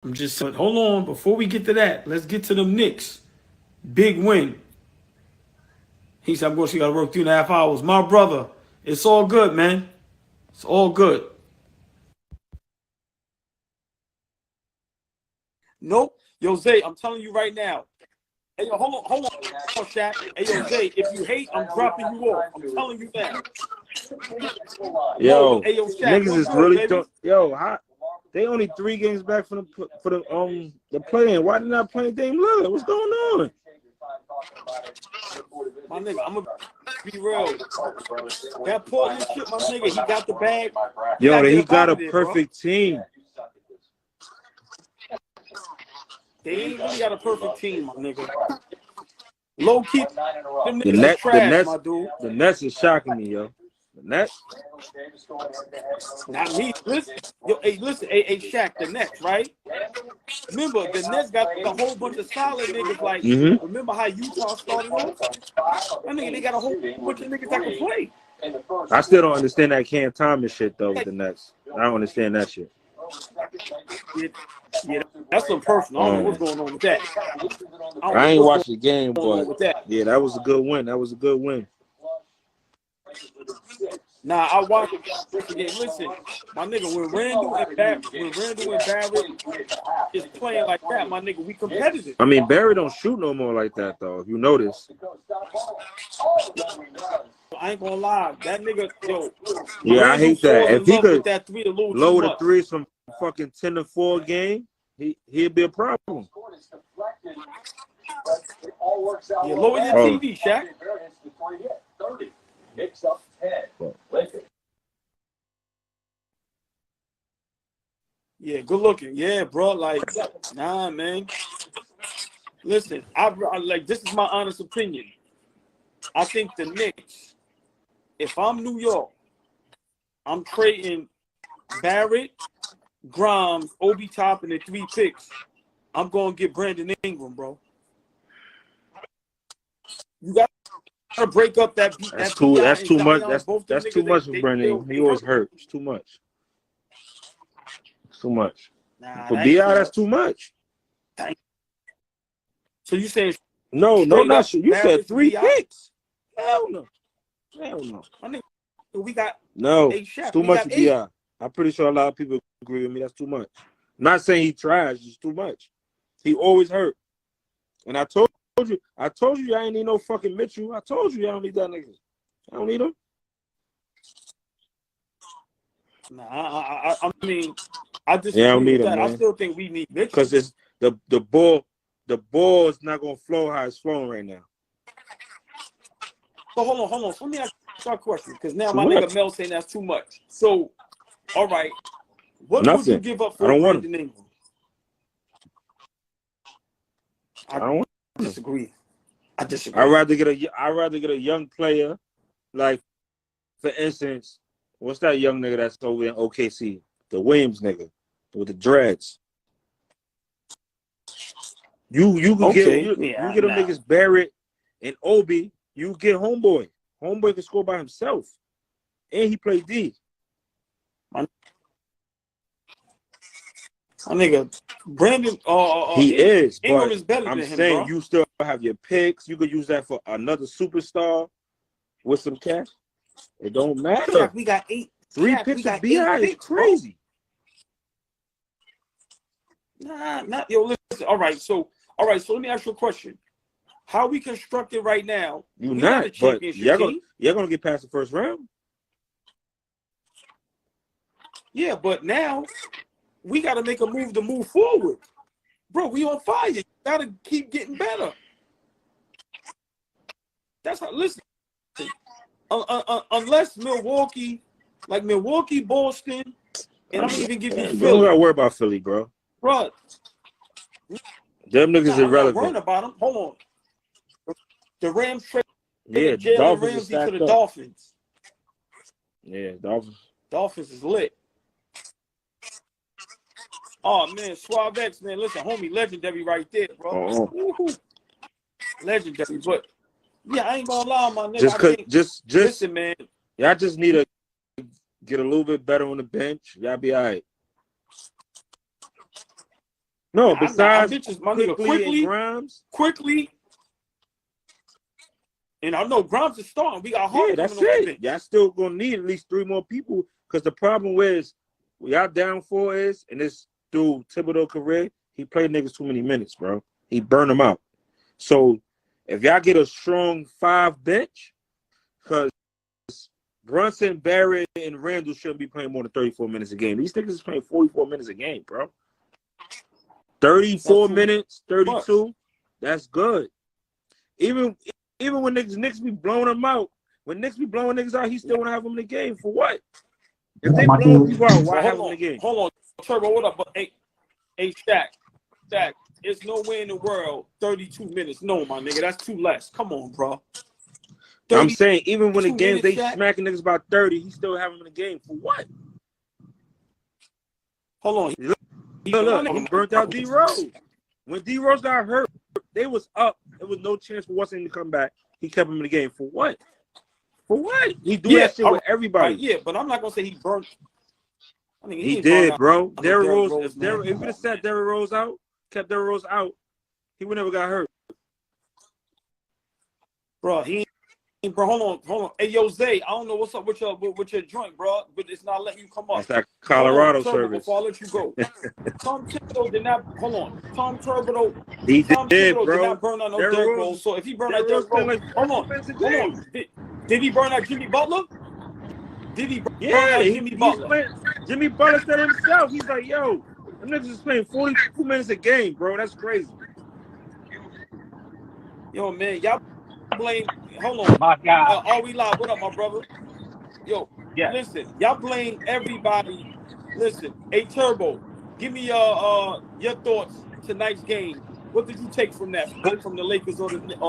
I'm just saying, hold on. Before we get to that, let's get to them Knicks. Big win. He said, I'm going to got to work 3.5 hours. My brother, it's all good, man. It's all good. Nope. Yo, Zay, I'm telling you right now. Hey, yo, hold on, Shaq. Hey, yo, Zay, if you hate, I'm dropping you off. I'm telling you that. Yo, hey, yo, Shaq, niggas is good, really baby? don't. Yo, they only 3 games back from the play-in. Why did not play Dame Lillard? What's going on? My nigga, I'm gonna be real. That Portland shit, my nigga, he got the bag. Yo, he got a perfect team. They ain't really got a perfect team, my nigga. Low key, them niggas is trash, my dude. The Nets is shocking me, yo. The Nets. Not me. Listen, yo, hey, Shaq, the Nets, right? Remember, the Nets got a whole bunch of solid niggas. Like, remember how Utah started off? I mean, they got a whole bunch of niggas that can play. I still don't understand that Cam Thomas shit though with the Nets. I don't understand that shit. Yeah, that's some personal. I don't know what's going on with that. I ain't watched the game, but yeah, that was a good win. That was a good win. Nah, I watched the game. Listen, my nigga, when Randle and Barrett is playing like that, my nigga, we competitive. I mean, Barrett don't shoot no more like that though. If you notice. I ain't gonna lie, that nigga, yo. Yeah, I hate that. If he could that lower the threes from fucking 10-4 game, he'd be a problem. Yeah, lower your TV, Shaq. Knicks up 10. Lakers. Yeah, good looking. Yeah, bro. Like, nah, man. Listen, I like, this is my honest opinion. I think the Knicks, if I'm New York, I'm trading Barrett, Grimes, Obi Toppin, and 3 picks. I'm going to get Brandon Ingram, bro. You got to break up that beat. That's too much. That's too much for Brandon. He always hurt. It's too much. It's too much. Nah, for B.I., that's too much. So you saying no, not you. You said 3 picks. Hell no. Hell no. I think we got it's too much for B.I. I'm pretty sure a lot of people agree with me. That's too much. I'm not saying he trash. It's too much. He always hurt. And I told you I ain't need no fucking Mitchell. I told you I don't need that nigga. I don't need him. Nah, I mean, I disagree I don't need with him, that. man. I still think we need Mitchell. Because it's the ball is not gonna flow how it's flowing right now. So hold on. So let me ask you a question, because now my nigga Mel saying that's too much. So, all right, what would you give up for Brandon Ingram? I disagree. I'd rather get a young player, like, for instance, what's that young nigga that's over in OKC? The Williams nigga with the dreads. You can get them niggas Barrett and Obi. You get Homeboy. Homeboy can score by himself, and he played D. My nigga, Brandon, he is, Ingram but is better I'm than him, saying bro. you still have your picks. You could use that for another superstar with some cash. It don't matter. Jack, we got 8. 3 picks of B.I. is crazy. Nah, not yo. Listen, all right. So let me ask you a question. How we constructed right now? You not, but you're gonna get past the first round. Yeah, but now we got to make a move to move forward, bro. We on fire. You got to keep getting better. That's how. Listen, unless Milwaukee, Boston, and I'm even give you Philly. Don't gotta worry about Philly, bro. Bro, them niggas irrelevant. I'm not worrying about them. Hold on. The Rams traded Jalen Ramsey to the Dolphins. Yeah, Dolphins. Dolphins is lit. Oh man, Suave X, man. Listen, homie, legendary right there, bro. Legendary, but yeah, I ain't gonna lie, my nigga. Listen, man. Y'all just need to get a little bit better on the bench. Y'all be all right. No, I besides bitches, my nigga Quikley and Grimes. Quickly. And I know Grimes is starting. We got Hart That's coming on the it. bench. Y'all still gonna need at least 3 more people because the problem is what y'all down for is, and this dude Thibodeau career, he played niggas too many minutes, bro. He burned them out. So if y'all get a strong 5 bench, because Brunson, Barrett, and Randle shouldn't be playing more than 34 minutes a game. These niggas is playing 44 minutes a game, bro. 34 minutes, 32. That's good. Even when Knicks be blowing them out, when Knicks be blowing niggas out, he still want to have them in the game for what? If they blowing people out, why have them in the game? Hold on, Turbo, what up? Hey, Shaq, it's no way in the world 32 minutes. No, my nigga, that's too less. Come on, bro. I'm saying even when the games they Shaq? smacking niggas about 30, he still have them in the game for what? Hold on. Look, he burnt out D Rose. When D Rose got hurt, they was up. There was no chance for Washington to come back. He kept him in the game for what? For what? He do that shit with everybody. Yeah, but I'm not gonna say he burnt. I mean, he did, bro. Derrick Rose. If we would have sat Derrick Rose out, kept Derrick Rose out, he would never got hurt. Bro, bro, hold on. Hey, yo, Zay, I don't know what's up with your joint, bro, but it's not letting you come up. That's that Colorado service. Before I let you go, Tom Thibodeau did not. Hold on, Tom Thibodeau did, bro. Did not burn out no Derrick Rose. So if he burned out Derrick Rose, hold on. Did he burn out Jimmy Butler? Did he burn out Jimmy Butler? Jimmy Butler said himself. He's like, yo, them niggas is playing 42 minutes a game, bro. That's crazy. Yo, man, y'all blame. Hold on. My God. Are we live? What up, my brother? Yo, listen, y'all blame everybody. Listen, hey, Turbo, give me your thoughts tonight's game. What did you take from that, both from the Lakers or the Knicks?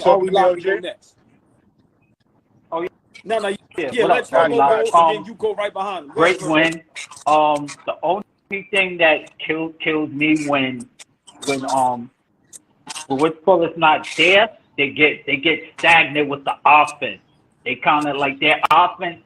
Are we live? Go next. Oh, yeah. No, Yeah, let Turbo go, and then you go right behind him. Great win. The only thing that killed me when Willis not there, they get stagnant with the offense. They kind of like their offense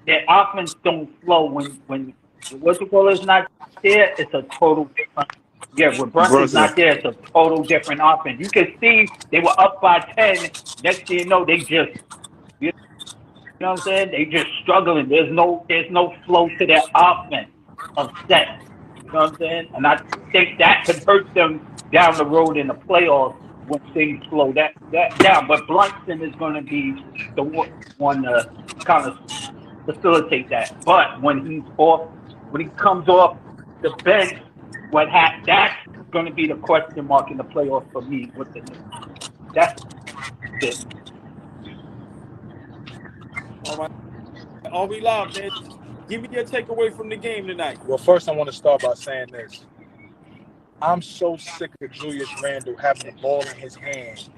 don't flow when Willis not there. It's a total different. Yeah, when Brunson's not there, it's a total different offense. You can see they were up by 10. Next thing you know, they just, you know what I'm saying? They just struggling. There's no flow to their offense of set. You know what I'm saying? And I think that could hurt them down the road in the playoffs when things slow that down. But Brunson is going to be the one to kind of facilitate that. But when he comes off the bench, that's going to be the question mark in the playoffs for me with the Knicks. That's it. All right. Are we live, man? Give me your takeaway from the game tonight. Well, first I want to start by saying this. I'm so sick of Julius Randle having the ball in his hand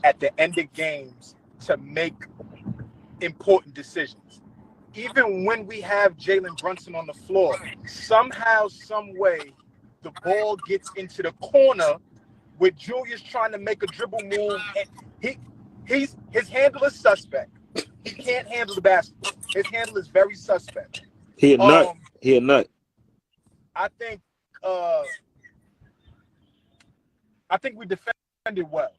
at the end of games to make important decisions. Even when we have Jalen Brunson on the floor, somehow, some way, the ball gets into the corner with Julius trying to make a dribble move, and his handle is suspect. He can't handle the basketball. His handle is very suspect. He a nut. He a nut. I think we defended well.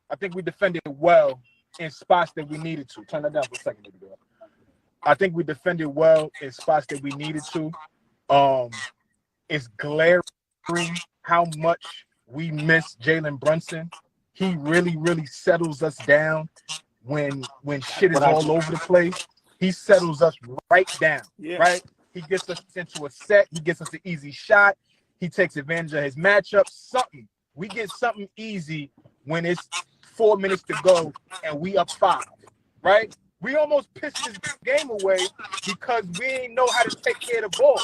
I think we defended well in spots that we needed to. Turn that down for a second, baby girl. I think we defended well in spots that we needed to. It's glaring how much we miss Jalen Brunson. He really, really settles us down when shit is all over the place. He settles us right down, right? He gets us into a set. He gets us an easy shot. He takes advantage of his matchup. Something. We get something easy when it's 4 minutes to go and we up 5, right? We almost pissed this game away because we didn't know how to take care of the ball.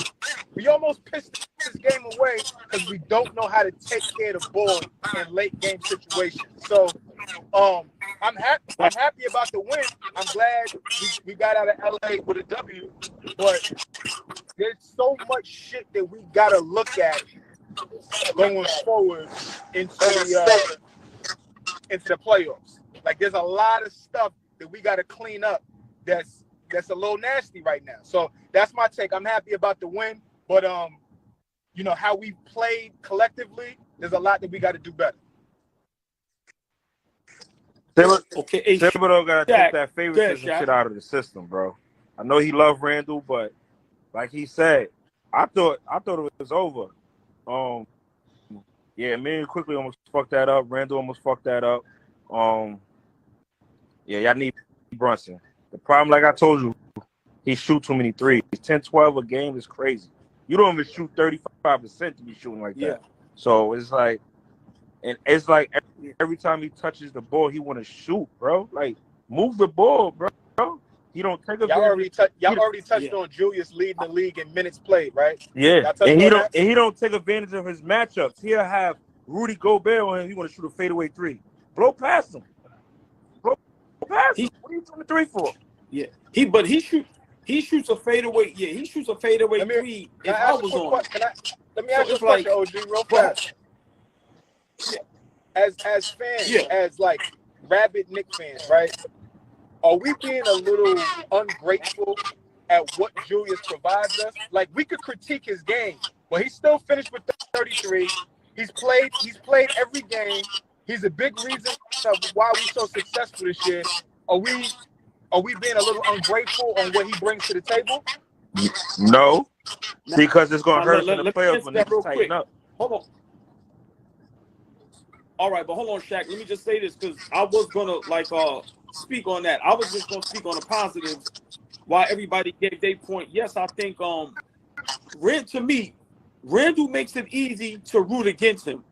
We almost pissed this game away because we don't know how to take care of the ball in late game situations. So I'm happy about the win. I'm glad we got out of LA with a W, but there's so much shit that we gotta look at going forward into the playoffs. Like there's a lot of stuff that we got to clean up that's a little nasty right now. So that's my take. I'm happy about the win, but how we played collectively, there's a lot that we got to do better. Okay, Thibodeau got to take that favoritism Shaq. shit out of the system, bro. I know he loved Randle, but like he said, I thought it was over. Yeah, Immanuel Quikley almost fucked that up. Randle almost fucked that up. Yeah, y'all need Brunson. The problem, like I told you, he shoot too many threes. 10, 12 a game is crazy. You don't even shoot 35% to be shooting like that. So it's like, and it's like every time he touches the ball, he want to shoot, bro. Like, move the ball, bro. He don't take a. Y'all already touched on Julius leading the league in minutes played, right? Yeah, and he don't take advantage of his matchups. He'll have Rudy Gobert on him. He want to shoot a fadeaway three. Blow past him. Blow past him. What are you shooting three for? Yeah, he shoots a fadeaway. Yeah, he shoots a fadeaway three. If I was on, let me ask you a question, OG, real fast. Yeah. As fans, as like rabid Knicks fans, right? Are we being a little ungrateful at what Julius provides us? Like, we could critique his game, but he still finished with 33. He's played every game. He's a big reason of why we're so successful this year. Are we being a little ungrateful on what he brings to the table? No, because it's going to hurt us in the playoffs when they tighten up. Hold on. All right, but hold on, Shaq. Let me just say this because I was gonna speak on that. I was just gonna speak on the positives while everybody gave their point. Yes, I think to me, Randle makes it easy to root against him.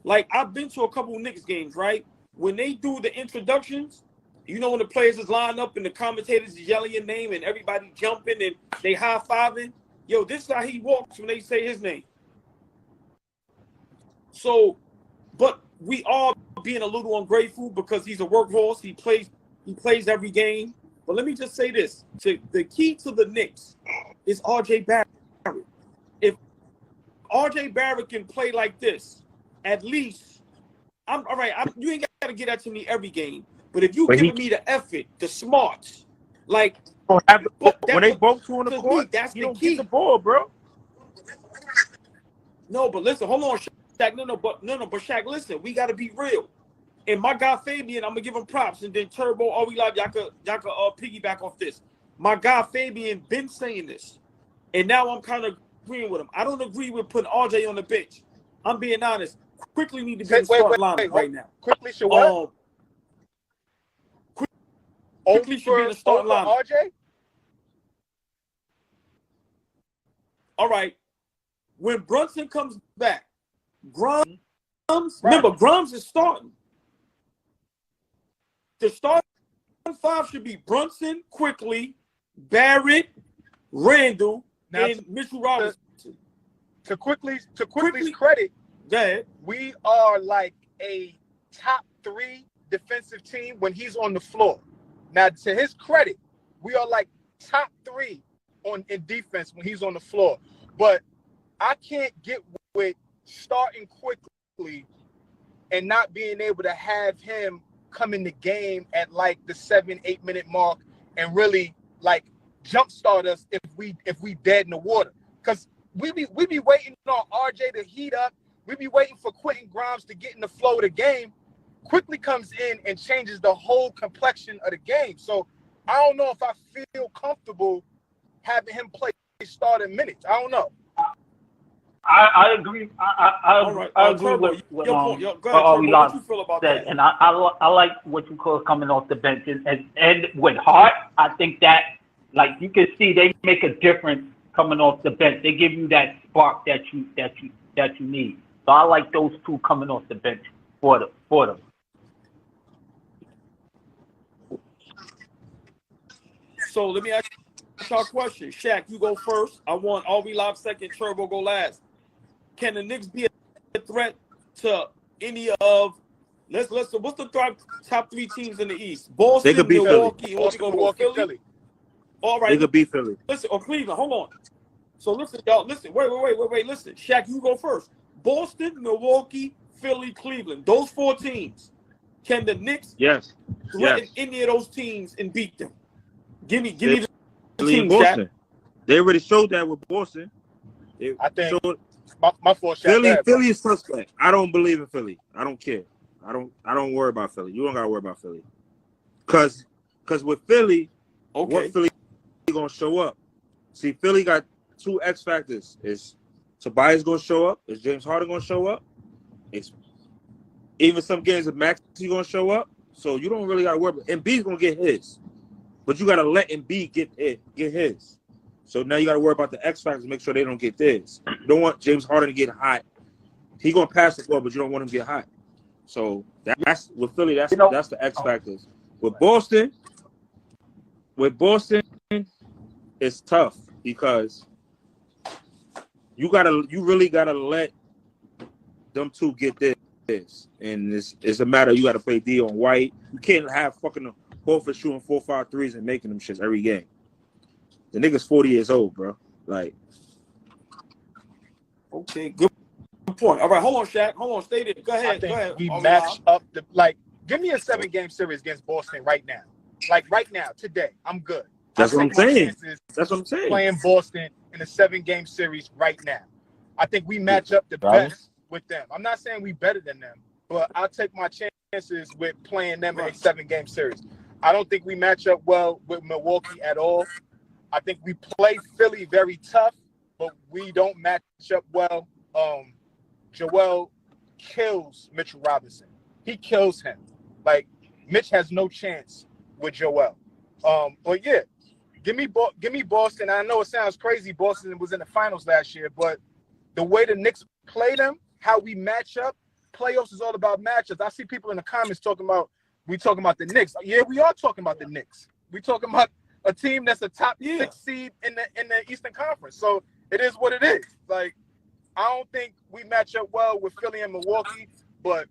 Like, I've been to a couple of Knicks games, right? When they do the introductions, when the players is lined up and the commentators is yelling your name and everybody jumping and they high-fiving. Yo, this is how he walks when they say his name. So, but we are being a little ungrateful because he's a workhorse. He plays every game. But let me just say this. The key to the Knicks is R.J. Barrett. If R.J. Barrett can play like this, at least, I'm all right. You ain't got to get that to me every game. But if you give me the effort, the smarts, like when they both two on the court, that's you the don't key. get the ball, bro. No, but listen, hold on, Shaq. But Shaq, listen, we got to be real. And my guy Fabian, I'm gonna give him props, and then Turbo, all we love, y'all could piggyback off this. My guy Fabian been saying this, and now I'm kind of agreeing with him. I don't agree with putting RJ on the bench. I'm being honest. Quickly need to be in the starting lineup right now. Quickly should what? Quickly should be in the starting lineup. RJ? All right. When Brunson comes back, Grimes, remember, Grimes is starting. The starting five should be Brunson, Quikley, Barrett, Randle, and Mitchell Robinson. To Quikley's credit, we are like a top 3 defensive team when he's on the floor. Now, to his credit, we are like top 3 in defense when he's on the floor. But I can't get with starting quickly and not being able to have him come in the game at like the 7-8 minute mark and really like jumpstart us if we dead in the water. Because we be waiting on RJ to heat up. We be waiting for Quentin Grimes to get in the flow of the game. Quickly comes in and changes the whole complexion of the game. So I don't know if I feel comfortable having him play starting minutes. I don't know. I agree. I agree with what you feel about that. And I like what you call coming off the bench. And with Hart, I think that, like, you can see they make a difference coming off the bench. They give you that spark that you need. So I like those two coming off the bench for them. So let me ask you a question. Shaq, you go first. I want RB Live second, Turbo go last. Can the Knicks be a threat to any of what's the top 3 teams in the East? Boston, they could beat Milwaukee, Philly. All right. They could beat Philly. Listen, or Cleveland. Hold on. So listen, y'all. Listen. Wait. Listen. Shaq, you go first. Boston, Milwaukee, Philly, Cleveland. Those 4 teams. Can the Knicks threaten any of those teams and beat them? Give me the team, Boston. Shaq. They already showed that with Boston. I think My fault, Shaq. Philly is suspect. I don't believe in Philly. I don't care. I don't worry about Philly. You don't gotta worry about Philly. Cause with Philly, what Philly gonna show up? See, Philly got two X factors. Is Tobias gonna show up? Is James Harden gonna show up? It's even some games of Maxey gonna show up. So you don't really gotta worry about Embiid's gonna get his. But you gotta let Embiid get his. So now you gotta worry about the X factors, make sure they don't get theirs. You don't want James Harden to get hot. He gonna pass the ball, but you don't want him to get hot. So that's with Philly, that's the X factors. With Boston, it's tough because you really gotta let them two get this. And it's a matter you gotta play D on White. You can't have fucking Horford shooting 4-5 threes and making them shits every game. The nigga's 40 years old, bro. Like, okay, good point. All right, hold on, Shaq. Hold on, stay there. Go ahead. Go ahead. We match up give me a 7-game series against Boston right now. Like right now, today, I'm good. That's what I'm saying. That's what I'm saying. Playing Boston in a 7-game series right now. I think we match up the best with them. I'm not saying we better than them, but I'll take my chances with playing them in a 7-game series. I don't think we match up well with Milwaukee at all. I think we play Philly very tough, but we don't match up well. Joel kills Mitchell Robinson. He kills him. Like, Mitch has no chance with Joel. But yeah, give me Boston. I know it sounds crazy. Boston was in the finals last year, but the way the Knicks play them, how we match up, playoffs is all about matchups. I see people in the comments talking about the Knicks. Yeah, we are talking about the Knicks. We talking about a team that's a top 6 seed in the Eastern Conference. So it is what it is. Like, I don't think we match up well with Philly and Milwaukee, but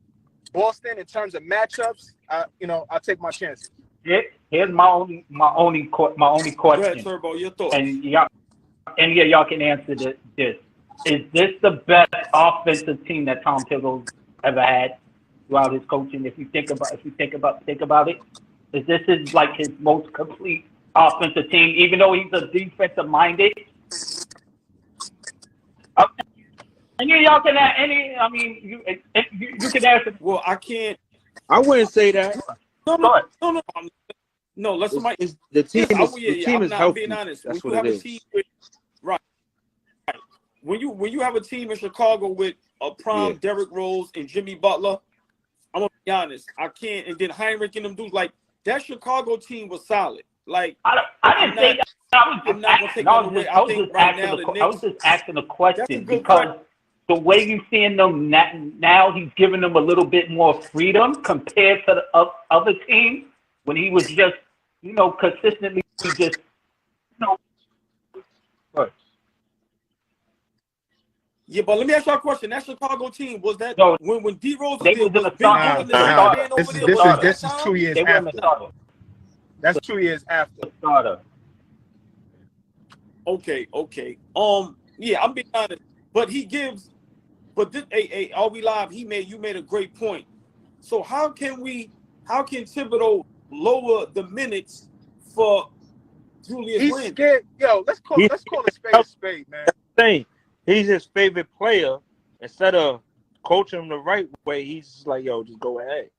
Boston in terms of matchups, I'll take my chances. Here's my only question. Go ahead, Turbo, your thoughts. And y'all can answer this. Is this the best offensive team that Tom Thibodeau's ever had throughout his coaching? If you think about it, is this his most complete offensive team, even though he's a defensive minded? Any of y'all can add you can answer. Well, I can't. I wouldn't say that. No. Let's somebody. The team is healthy. Being honest. That's when what you it have is. A team right. When you have a team in Chicago with a prime Derrick Rose and Jimmy Butler, I'm gonna be honest. I can't. And then Heinrich and them dudes, like that Chicago team was solid. Like I didn't say that. I was just asking a question because the way you're seeing them now, he's giving them a little bit more freedom compared to the other teams when he was just, consistently just, Yeah, but let me ask y'all a question. That Chicago team, was that when D Rose was in the starter? This is 2 years after. That's 2 years after. Starter. Okay. Yeah, I'm being honest. But he gives, are we live? You made a great point. So how can Thibodeau lower the minutes for Julius Randle? He's scared. Yo, let's call a spade, man. He's his favorite player. Instead of coaching him the right way, he's just like, yo, just go ahead.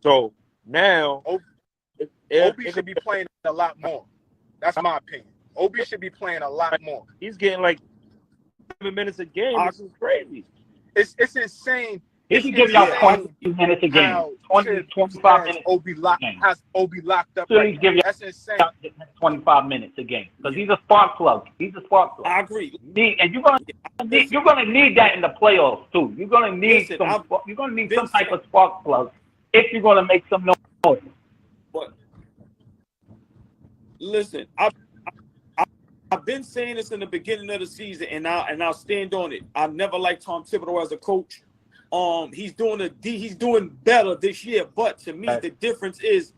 So now Obi should be playing a lot more. That's my opinion. Obi should be playing a lot more. He's getting like 7 minutes a game. This is crazy. It's insane. He can give y'all 20 minutes a game. 25 minutes. Has Obi locked up. Right, that's insane. 25 minutes a game because he's a spark plug. I agree. And you're gonna need that in the playoffs too. You're gonna need some type of spark plug if you're gonna make some noise. But listen, I've been saying this in the beginning of the season, and I'll stand on it. I've never liked Tom Thibodeau as a coach. He's doing better this year, but to me, the difference is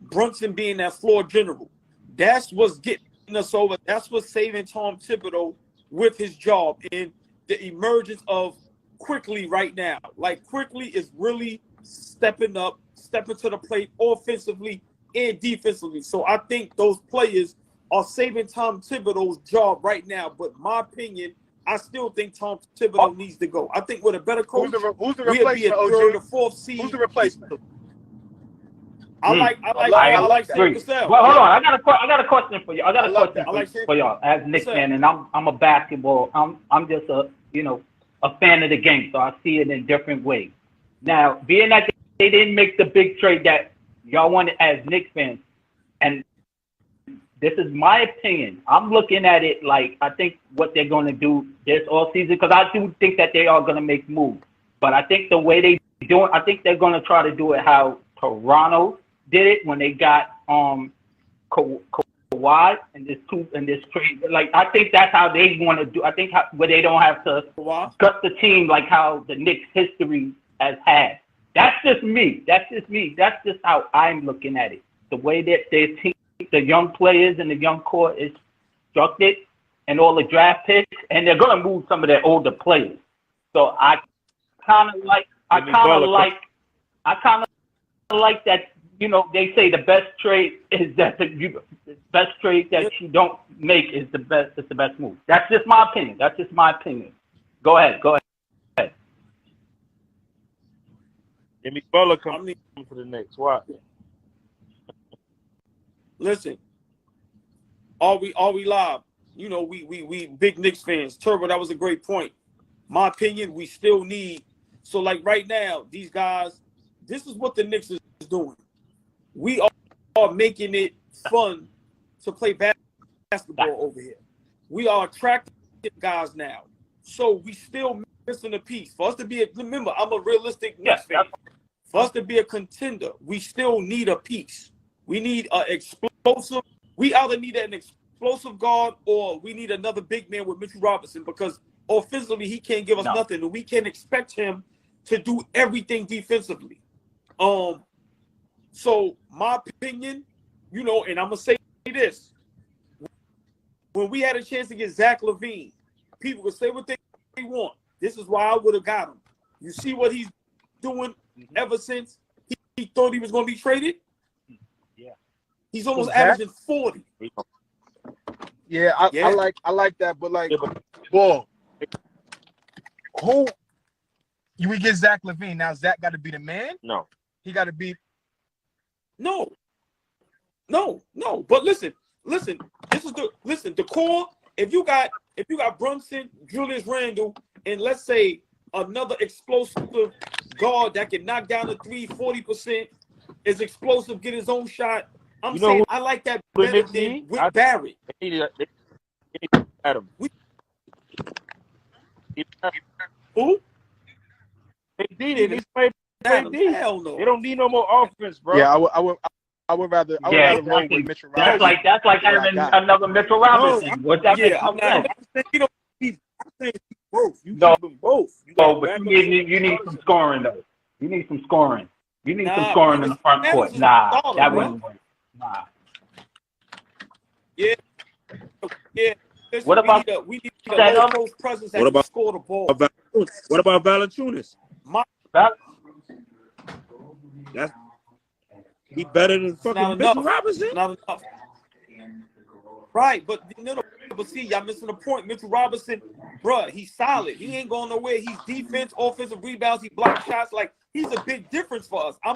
Brunson being that floor general. That's what's getting us over. That's what's saving Tom Thibodeau with his job and the emergence of Quikley right now. Like Quikley is really stepping to the plate offensively and defensively. So I think those players are saving Tom Thibodeau's job right now. But my opinion, I still think Tom Thibodeau needs to go. I think with a better coach, Who's the we'll be a replacement, third OG? or fourth seed. Who's the replacement? I like agree. Sam Cassell. Well, hold on. I got a question for you. I got a question for y'all as Knicks Sam. fan, and I'm a basketball. I'm just a fan of the game, so I see it in different ways. Now, being that they didn't make the big trade that y'all wanted as Knicks fans, and this is my opinion. I'm looking at it like I think what they're going to do this all season, because I do think that they are going to make moves. But I think the way they do it, I think they're going to try to do it how Toronto did it when they got Kawhi and this trade. Like I think that's how they want to do. I think where they don't have to cut the team like how the Knicks history has had. That's just me. That's just how I'm looking at it. The way that their team, the young players and the young core is structured, and all the draft picks, and they're gonna move some of their older players. So I kind of like that. You know, they say the best trade is that the best trade that you don't make is the best. It's the best move. That's just my opinion. Go ahead. Jimmy Butler coming for the Knicks. Why? Listen, are we live? You know, we big Knicks fans. Turbo, that was a great point. My opinion, we still need. So like right now, these guys, this is what the Knicks is doing. We are making it fun to play basketball over here. We are attracting guys now. So we still missing a piece. For us to be remember, I'm a realistic Knicks fan. For us to be a contender, we still need a piece. We need an explosive. We either need an explosive guard or we need another big man with Mitchell Robinson, because offensively he can't give us nothing, and we can't expect him to do everything defensively. So my opinion, you know, and I'm gonna say this: when we had a chance to get Zach LaVine, people would say what they want. This is why I would have got him. You see what he's doing ever since he thought he was going to be traded. Yeah, he's almost averaging 40. Yeah, I like that, but like, ball. Who? We get Zach LaVine now. Zach got to be the man. No, he got to be. No. But listen. This is the core. If you got Brunson, Julius Randle, and let's say another explosive guard that can knock down the 40%, is explosive, get his own shot. I'm saying I like that better than with Barrett. They need Adam. Who? They need Hell no. They don't need no more offense, bro. Yeah, I would rather roll with Mitchell Robinson. That's like having another Mitchell Robinson. What's that? Yeah, I'm not. I'm saying both. You No. keep them both. But you need some scoring though. You need some scoring. You need some scoring in the front court. Nah, that wouldn't work. Nah. Yeah. Listen, What about we need a close presence that can score the ball? What about Valanciunas? He better than fucking Mitchell Robinson. Not enough. Right, but see, y'all missing the point. Mitchell Robinson, bruh, he's solid. He ain't going nowhere. He's defense, offensive rebounds. He blocks shots. Like, he's a big difference for us. I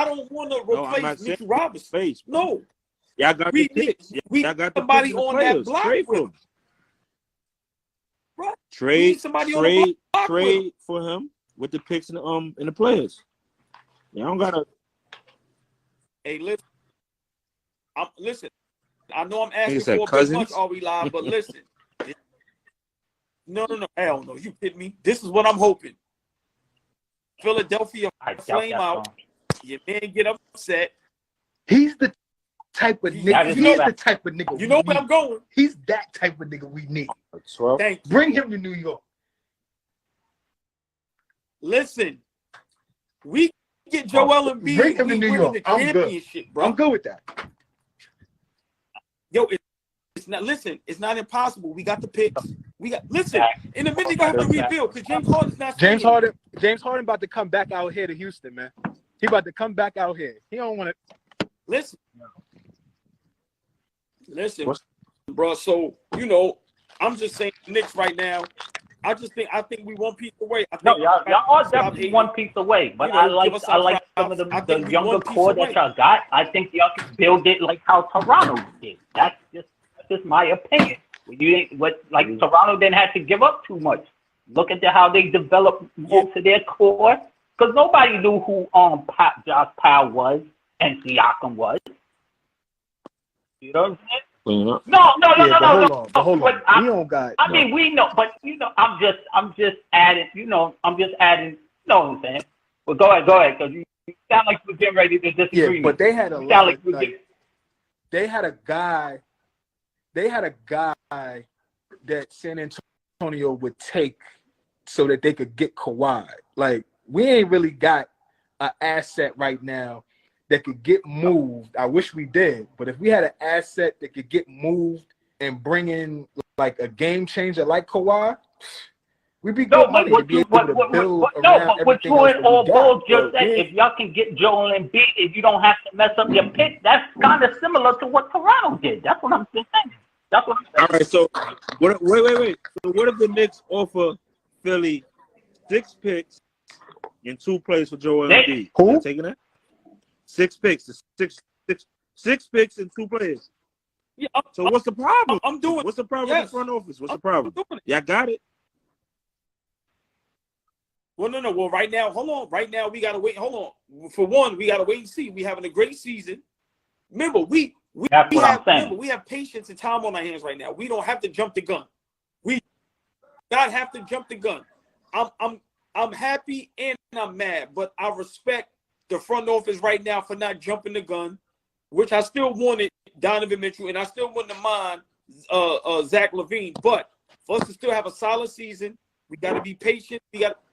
don't want to replace Mitchell Robinson. No. Y'all got the picks. Y'all got somebody on that block with him. Right. Trade for him with the picks and the players. Y'all don't gotta. Hey, listen. I know I'm asking for a bit much, are we live? But listen. No. Hell no. You kidding me? This is what I'm hoping. Philadelphia flame out. Your man get upset. He's the type of nigga. He's the type of nigga. You know where I'm going. He's that type of nigga we need. Thank you. Bring him to New York. Listen, we get Joel Embiid. Bring him to New York. I'm good. Bro. I'm good with that. Yo, it's not. Listen, it's not impossible. We got the picks. Listen. In a minute, you have to rebuild because James Harden's not. James Harden about to come back out here to Houston, man. He about to come back out here. He don't want to. Listen, bro. So I'm just saying Knicks right now. I think we one piece away. I No, think y'all are definitely one piece away. But I like some of the younger core that y'all got. I think y'all can build it like how Toronto did. That's just my opinion. Toronto didn't have to give up too much. Look at how they developed most of their core, because nobody knew who Josh Powell was and Siakam was. You know what I'm saying? No. Hold on. We don't got. I mean, we know, but I'm just adding. You know what I'm saying? Well, go ahead, because you sound like you're getting ready to disagree. Yeah, but they had they had a guy that San Antonio would take so that they could get Kawhi. Like, we ain't really got an asset right now that could get moved. I wish we did, but if we had an asset that could get moved and bring in like a game changer like Kawhi, we'd be good money to be able to build around everything else that we got. Just said, if y'all can get Joel Embiid, if you don't have to mess up your pick, that's kind of similar to what Toronto did. That's what I'm saying. That's what I'm saying. All right, so wait. So what if the Knicks offer Philly 6 picks and 2 plays for Joel Embiid? Who? Taking that? 6 picks, six picks and 2 players. Yeah. So what's the problem? I'm doing. What's the problem with the front office? What's the problem? Y'all got it. Well, no. Well, right now, hold on. Right now, we gotta wait. Hold on. For one, we gotta wait and see. We having a great season. Remember, we have patience and time on our hands right now. We don't have to jump the gun. We not have to jump the gun. I'm happy and I'm mad, but I respect the front office right now for not jumping the gun, which I still wanted Donovan Mitchell and I still wouldn't mind Zach LaVine. But for us to still have a solid season, we got to be patient.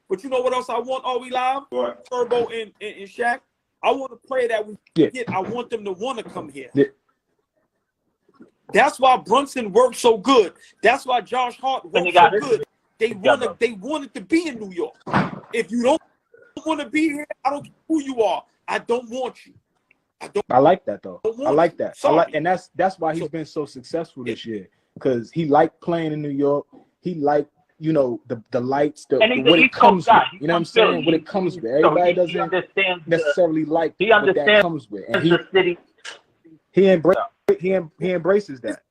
But you know what else I want? Are we live? What? Turbo and Shaq. I want to play that we get. I want them to want to come here. Yeah. That's why Brunson worked so good. That's why Josh Hart worked so good. They wanted to be in New York. If you don't want to be here, I don't care who you are. I don't want you. I like that though. I like that. And that's why he's been so successful this year, because he liked playing in New York. He liked, the lights, what it comes with. You know what I'm saying? What it comes with. Everybody doesn't necessarily like what that comes with. And he embraces that.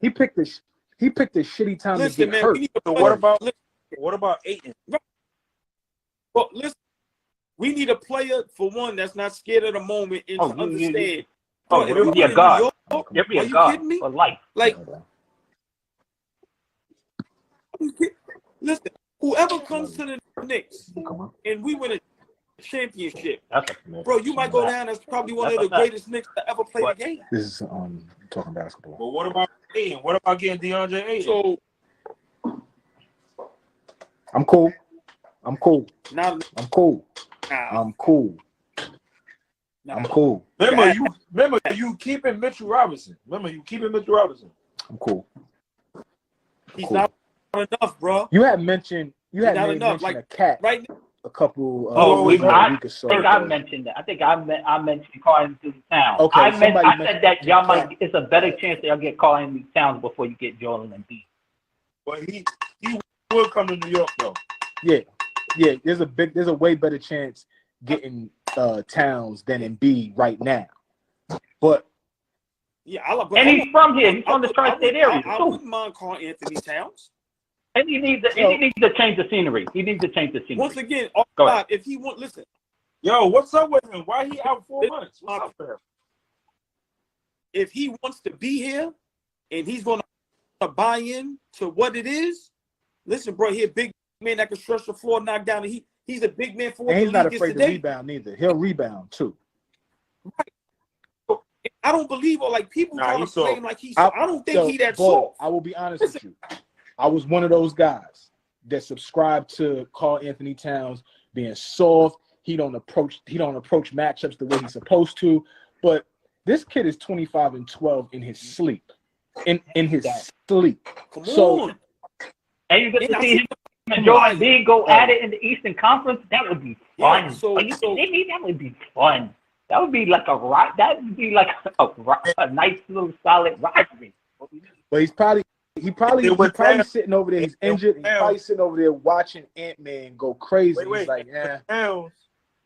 He picked a shitty time to get hurt. So what about Ayton? Well, listen. We need a player, for one, that's not scared of the moment and to understand. He'll be a god. He'll be a god for life. Like, listen, whoever comes to the Knicks and we win a championship, bro, you might go down as probably one of the greatest Knicks to ever play the game. This is talking basketball. But what about Ayton? What about getting DeAndre Ayton? So, I'm cool. I'm cool. Now, I'm cool. I'm cool. I'm cool. Remember, you keeping Mitchell Robinson. I'm cool. He's not enough, bro. You had mentioned like, a cat right now. A couple. I think I mentioned that. I think I mentioned calling to the town. Okay, I said that y'all might. It's a better chance that y'all get called into towns before you get Joel Embiid. But he will come to New York though. Yeah. There's a way better chance getting Towns than Embiid right now. But and he's from here. He's from the tri-state area. I wouldn't mind calling Anthony Towns. And he needs to change the scenery. Once again, if he wants, listen. Yo, what's up with him? Why he out 4 months? What's up with him? If he wants to be here and he's going to buy in to what it is, listen, bro, he a big man that can stretch the floor, knock down. He's a big man for what and he's the not league afraid is to rebound neither. He'll rebound too. Right. So, I don't believe people try to play him like he's. I don't think he that soft. I will be honest with you. I was one of those guys that subscribed to Karl Anthony Towns being soft. He don't approach matchups the way he's supposed to. But this kid is 25-12 in his sleep. In his sleep. Come on. And you get to see him and Joel Embiid go at it in the Eastern Conference. That would be fun. Yeah, that would be fun. That would be like a nice little solid rivalry. But he's probably He probably sitting over there. He's injured. He's probably sitting over there watching Ant-Man go crazy. He's like, Towns,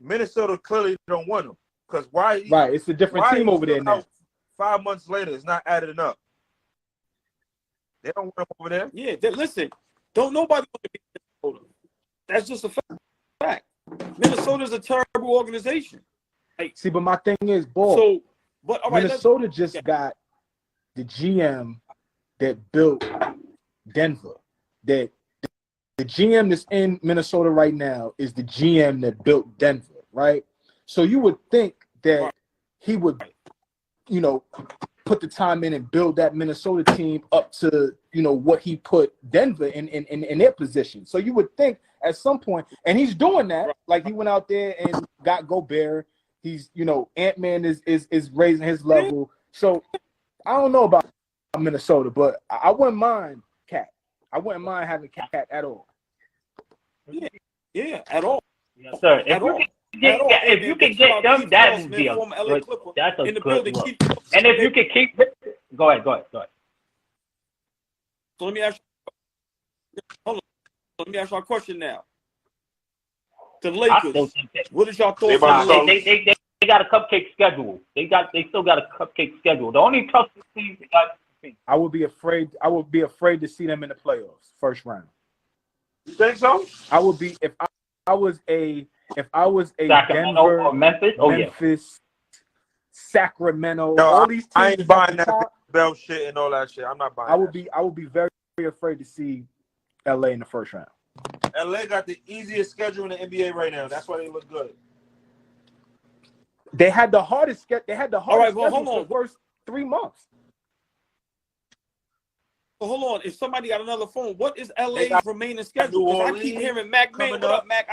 Minnesota clearly don't want him. Because why? Right, it's a different team over there now. 5 months later, it's not adding up. They don't want him over there. Yeah, listen, don't nobody want to be Minnesota. That's just a fact. Minnesota's a terrible organization. Like, see, but my thing is, Minnesota just got the GM that built Denver. That the GM that's in Minnesota right now is the GM that built Denver, right? So you would think that he would, put the time in and build that Minnesota team up to, what he put Denver in their position. So you would think at some point, and he's doing that. Like he went out there and got Gobert. He's, Ant-Man is raising his level. So I don't know about Minnesota, but I wouldn't mind Cat. I wouldn't mind having Cat at all. Yeah, at all. Yes, sir. If you can get them, that would be a good. That's a good look. And if you can keep, go ahead. So let me ask you a question now. The Lakers, what is y'all thoughts? They got a cupcake schedule. They still got a cupcake schedule. The only tough team they got. I would be afraid to see them in the playoffs, first round. You think so? I would be if I was a Sacramento Denver or Memphis, Sacramento, No, all these teams. I ain't buying that belt shit and all that shit. I'm not buying. I would be very, very afraid to see LA in the first round. LA got the easiest schedule in the NBA right now. That's why they look good. They had the hardest schedule. They had the hardest schedule for the first 3 months. Well, hold on. If somebody got another phone, what is LA's remaining schedule? I keep hearing Mac. Man, what up, Mac?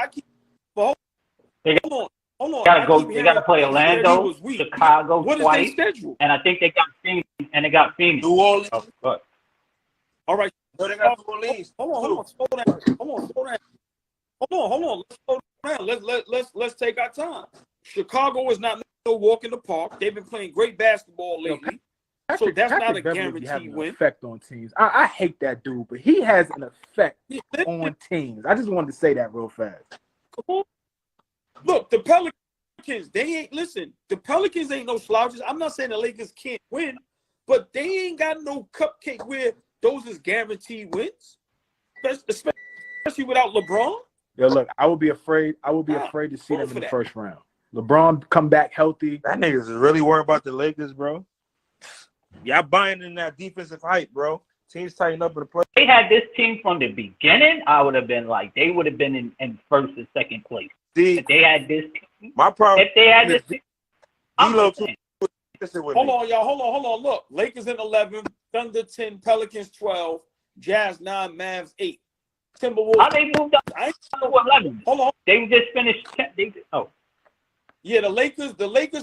Hold on. They gotta play Orlando, Chicago what twice, is their schedule? and I think they got Phoenix. New Orleans. All right. No, they got New Orleans. Hold on. Slow down. Hold on. Let's take our time. Chicago is not no walk in the park. They've been playing great basketball lately. So that's not a guaranteed win. Effect on teams. I hate that dude, but he has an effect on teams. I just wanted to say that real fast. Come on. Look, the Pelicans, the Pelicans ain't no slouches. I'm not saying the Lakers can't win, but they ain't got no cupcake where those is guaranteed wins, especially without LeBron. Yeah, look, I would be afraid to see them in the first round. LeBron come back healthy. That niggas is really worried about the Lakers, bro. Y'all buying in that defensive hype, bro. Teams tighten up in the play. They had this team from the beginning. I would have been like, they would have been in first and second place. See, if they had this team. My problem. If they had this team. Hold on, y'all. Hold on. Look, Lakers in 11, Thunder 10, Pelicans 12, Jazz 9, Mavs 8, Timberwolves. How they moved up to 11? Hold on. They just finished 10. Yeah, the Lakers,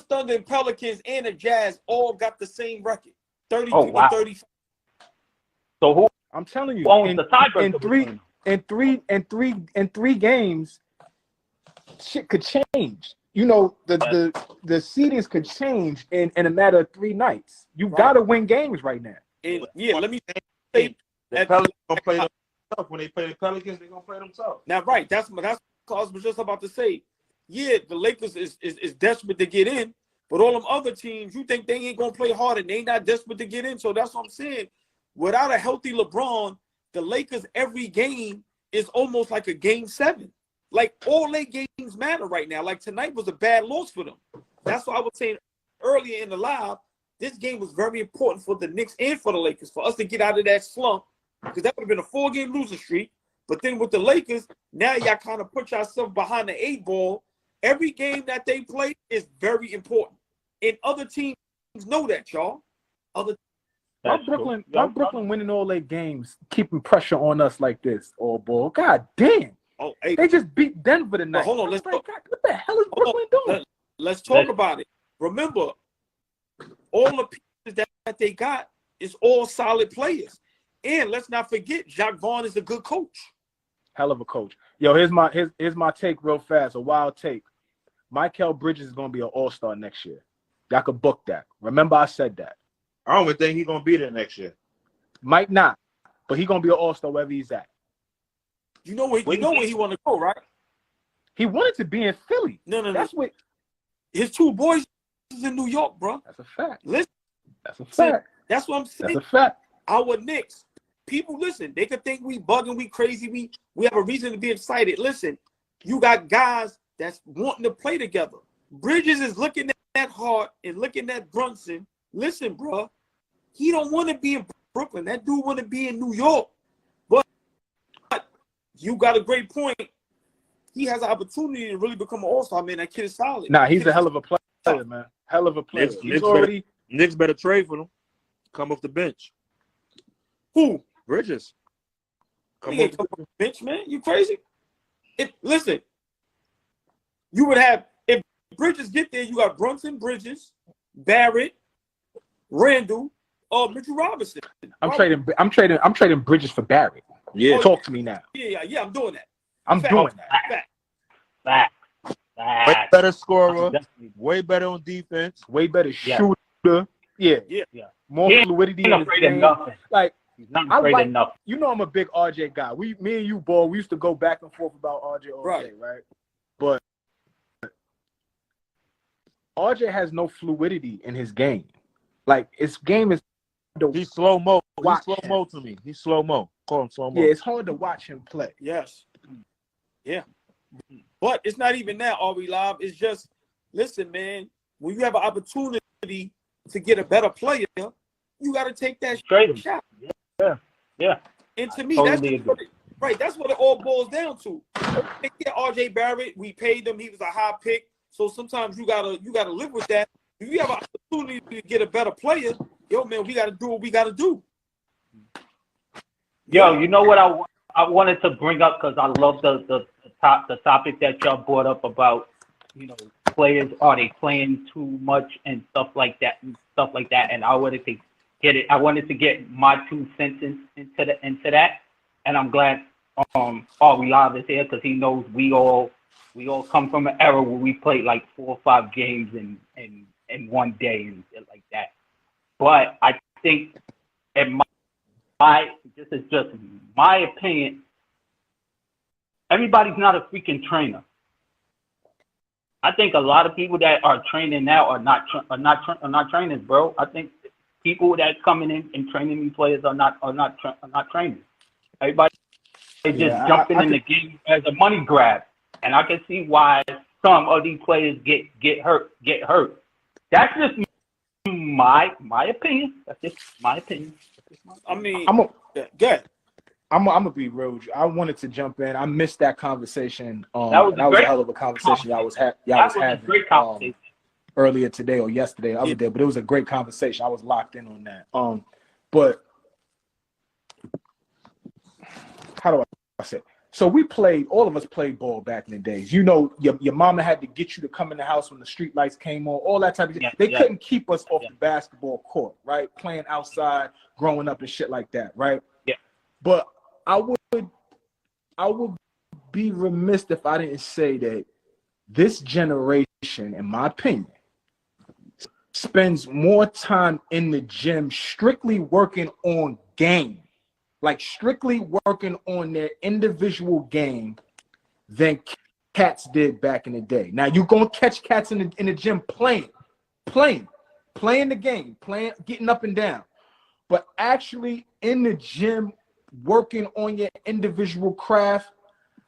Thunder, and Pelicans and the Jazz all got the same record, 32 to 35. So who? I'm telling you, owns the tiebreaker? In three games, shit could change. The seedings could change in a matter of 3 nights. You gotta win games right now. And let me say the Pelicans gonna play themselves. When they play the Pelicans, they're gonna play themselves. Now, right, that's what I was just about to say. Yeah, the Lakers is desperate to get in, but all them other teams, you think they ain't gonna play hard and they not desperate to get in. So that's what I'm saying. Without a healthy LeBron, the Lakers every game is almost like a game 7. Like all their games matter right now. Like tonight was a bad loss for them. That's what I was saying earlier in the live. This game was very important for the Knicks and for the Lakers for us to get out of that slump, because that would have been a 4-game losing streak. But then with the Lakers, now y'all kind of put yourself behind the 8 ball. Every game that they play is very important. And other teams know that, y'all. Why Brooklyn winning all their games, keeping pressure on us like this, all ball? God damn. Oh, hey. They just beat Denver tonight. Hold on, let's talk. What the hell is Brooklyn doing? Let's talk about it. Remember, all the pieces that they got is all solid players. And let's not forget, Jacques Vaughn is a good coach. Hell of a coach. Yo, here's my take real fast, a wild take. Mikal Bridges is going to be an all-star next year. Y'all could book that. Remember I said that. I don't even think he's going to be there next year. Might not. but he's gonna be an all-star wherever he's at. You know where he want to go, right? He wanted to be in Philly. No. That's what His two boys is in New York, bro. That's a fact. Listen, that's a fact. That's what I'm saying. That's a fact. Our Knicks, people, listen. They could think we bugging, we crazy, we have a reason to be excited. Listen, you got guys that's wanting to play together. Bridges is looking at Hart and looking at Brunson. Listen, bro, he don't want to be in Brooklyn. That dude want to be in New York. But you got a great point. He has an opportunity to really become an all-star, man. That kid is solid. Nah, he's a hell of a player, man. Hell of a player. Knicks better trade for him. Come off the bench. Who? Bridges. He ain't come off the bench, man. You crazy? Listen, you would have, if Bridges get there, you got Brunson, Bridges, Barrett, Randle, Mitchell Robinson. I'm trading Bridges for Barrett. Yeah. Talk to me now. Yeah, I'm doing that. I'm doing that. Fact. Way better scorer, way better on defense, way better shooter. Yeah. More fluidity in his game. Like, he's not afraid of nothing. You know, I'm a big RJ guy. Me and you, boy, we used to go back and forth about RJ all day, right? But RJ has no fluidity in his game. Like, his game is. He's slow mo. He's slow mo to me. He's slow mo. Call him slow mo. Yeah, it's hard to watch him play. Yes. Yeah. But it's not even that, are we live? It's just, listen, man, when you have an opportunity to get a better player, you got to take that shot. Yeah. And to me, totally that's what it all boils down to. Yeah, RJ Barrett, we paid him. He was a high pick. So sometimes you gotta live with that. If you have an opportunity to get a better player, yo, man, we got to do what we got to do. Yo, you know what I wanted to bring up, because I love the topic that y'all brought up about, you know, players, are they playing too much and stuff like that. And I wanted to get it. I wanted to get my 2 cents into that. And I'm glad we live is here, because he knows we all come from an era where we played like 4 or 5 games in one day and shit like that. But I think, in this is just my opinion, everybody's not a freaking trainer. I think a lot of people that are training now are not trainers, bro. I think people that coming in and training these players are not trainers. Everybody is just jumping in the game as a money grab, and I can see why some of these players get hurt. That's just my opinion. That's just my opinion. I mean, good. I'm gonna be real with you. I wanted to jump in. I missed that conversation. That was a hell of a conversation y'all was having. Great conversation. Earlier today or yesterday, the other day, but it was a great conversation. I was locked in on that. But how do I say? So all of us played ball back in the days. You know, your mama had to get you to come in the house when the street lights came on, all that type of thing. They couldn't keep us off the basketball court, right? Playing outside, growing up and shit like that, right? Yeah. But I would be remiss if I didn't say that this generation, in my opinion, spends more time in the gym strictly working on game. Like strictly working on their individual game than cats did back in the day. Now you're gonna catch cats in the gym playing the game, getting up and down, but actually in the gym working on your individual craft.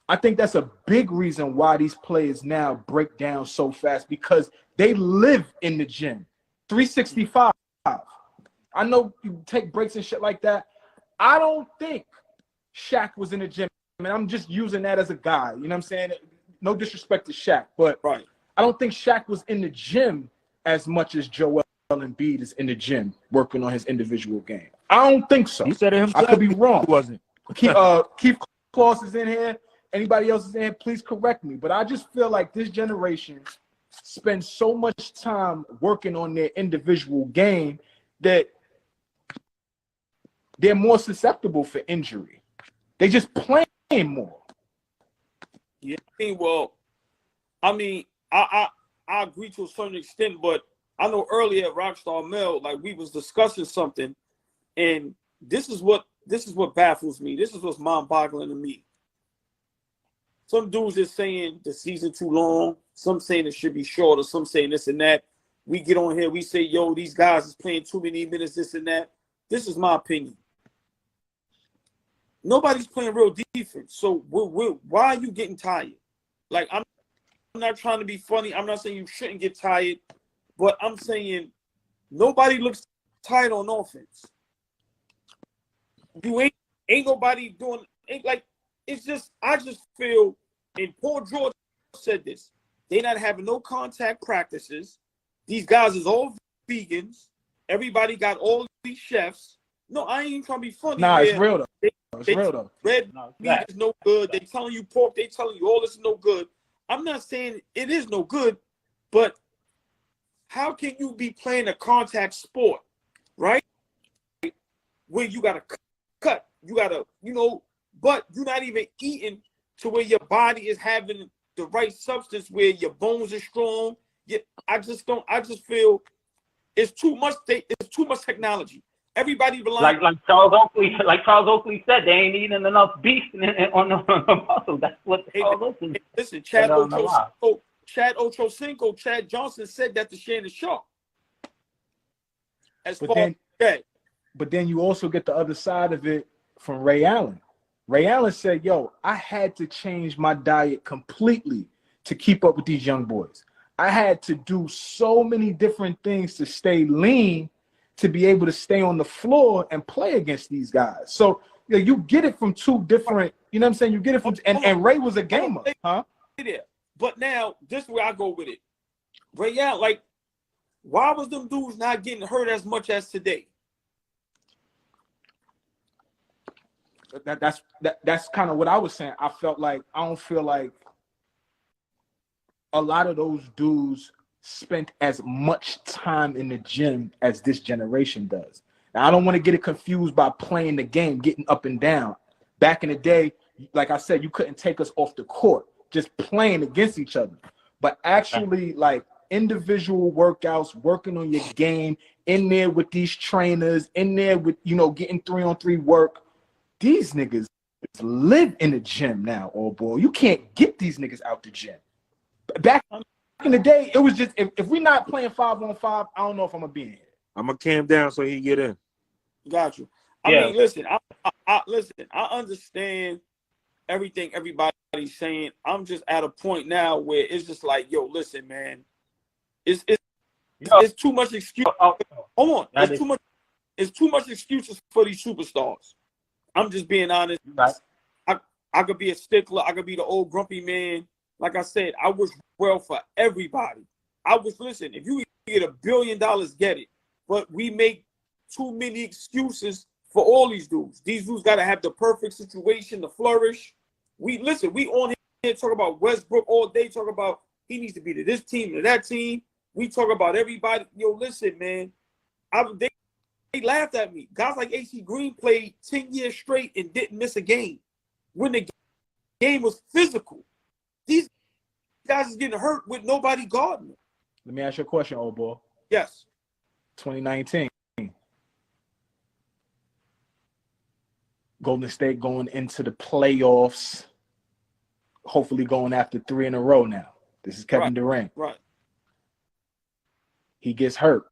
I think that's a big reason why these players now break down so fast, because they live in the gym 365. I know you take breaks and shit like that. I don't think Shaq was in the gym. I mean, I'm just using that as a guy. You know what I'm saying? No disrespect to Shaq, but I don't think Shaq was in the gym as much as Joel Embiid is in the gym working on his individual game. I don't think so. He said it himself. I could be wrong. He wasn't. Keith Claus is in here. Anybody else is in here, please correct me. But I just feel like this generation spends so much time working on their individual game that they're more susceptible for injury. They just playing more. Yeah, well, I mean, I agree to a certain extent, but I know earlier at Rockstar Mel, like we was discussing something, and this is what this is what baffles me. This is what's mind-boggling to me. Some dudes just saying the season too long. Some saying it should be shorter. Some saying this and that. We get on here, we say, yo, these guys is playing too many minutes, this and that. This is my opinion. Nobody's playing real defense. So why are you getting tired? Like, I'm not trying to be funny. I'm not saying you shouldn't get tired, but I'm saying nobody looks tired on offense. You ain't nobody doing like it's just I just feel, and Paul George said this, they not having no contact practices. These guys is all vegans. Everybody got all these chefs. No, I ain't even trying to be funny. Nah, it's real though. It's real though. Red meat is no good. They telling you pork. They telling you all this is no good. I'm not saying it is no good, but how can you be playing a contact sport, right? Where you got to cut, you got to, but you're not even eating to where your body is having the right substance where your bones are strong. I just feel it's too much. It's too much technology. Everybody relies like Charles Oakley said, they ain't eating enough beef on the muscle. That's what Charles Oakley. Listen, Chad Johnson said that to Shannon Sharp. But then you also get the other side of it from Ray Allen. Ray Allen said, yo, I had to change my diet completely to keep up with these young boys. I had to do so many different things to stay lean to be able to stay on the floor and play against these guys. So you get it from two different, you know what I'm saying? You get it from, and Ray was a gamer, huh? But now, this is where I go with it. Ray Allen, like, why was them dudes not getting hurt as much as today? That's kind of what I was saying. I don't feel like a lot of those dudes spent as much time in the gym as this generation does. Now, I don't want to get it confused by playing the game, getting up and down. Back in the day, like I said, you couldn't take us off the court, just playing against each other. But actually, like, individual workouts, working on your game, in there with these trainers, in there with, getting 3-on-3 work. These niggas live in the gym now, old boy. You can't get these niggas out the gym. Back in the day, it was just, if we're not playing 5-on-5, I don't know if I'm going to be in here. I'm going to calm down so he can get in. Got you. I mean, listen, I understand everything everybody's saying. I'm just at a point now where it's just like, yo, listen, man, it's too much excuse. Hold on. It's too much excuses for these superstars. I'm just being honest. Right. I could be a stickler. I could be the old grumpy man. Like I said, I wish well for everybody. Listen, if you get $1 billion, get it. But we make too many excuses for all these dudes. These dudes got to have the perfect situation to flourish. We on here talk about Westbrook all day, talk about he needs to be to this team, to that team. We talk about everybody. Yo, listen, man. They laughed at me. Guys like AC Green played 10 years straight and didn't miss a game. When the game was physical. These guys is getting hurt with nobody guarding them. Let me ask you a question, old boy. Yes. 2019. Golden State going into the playoffs, hopefully going after 3 in a row now. This is Kevin Durant. Right. He gets hurt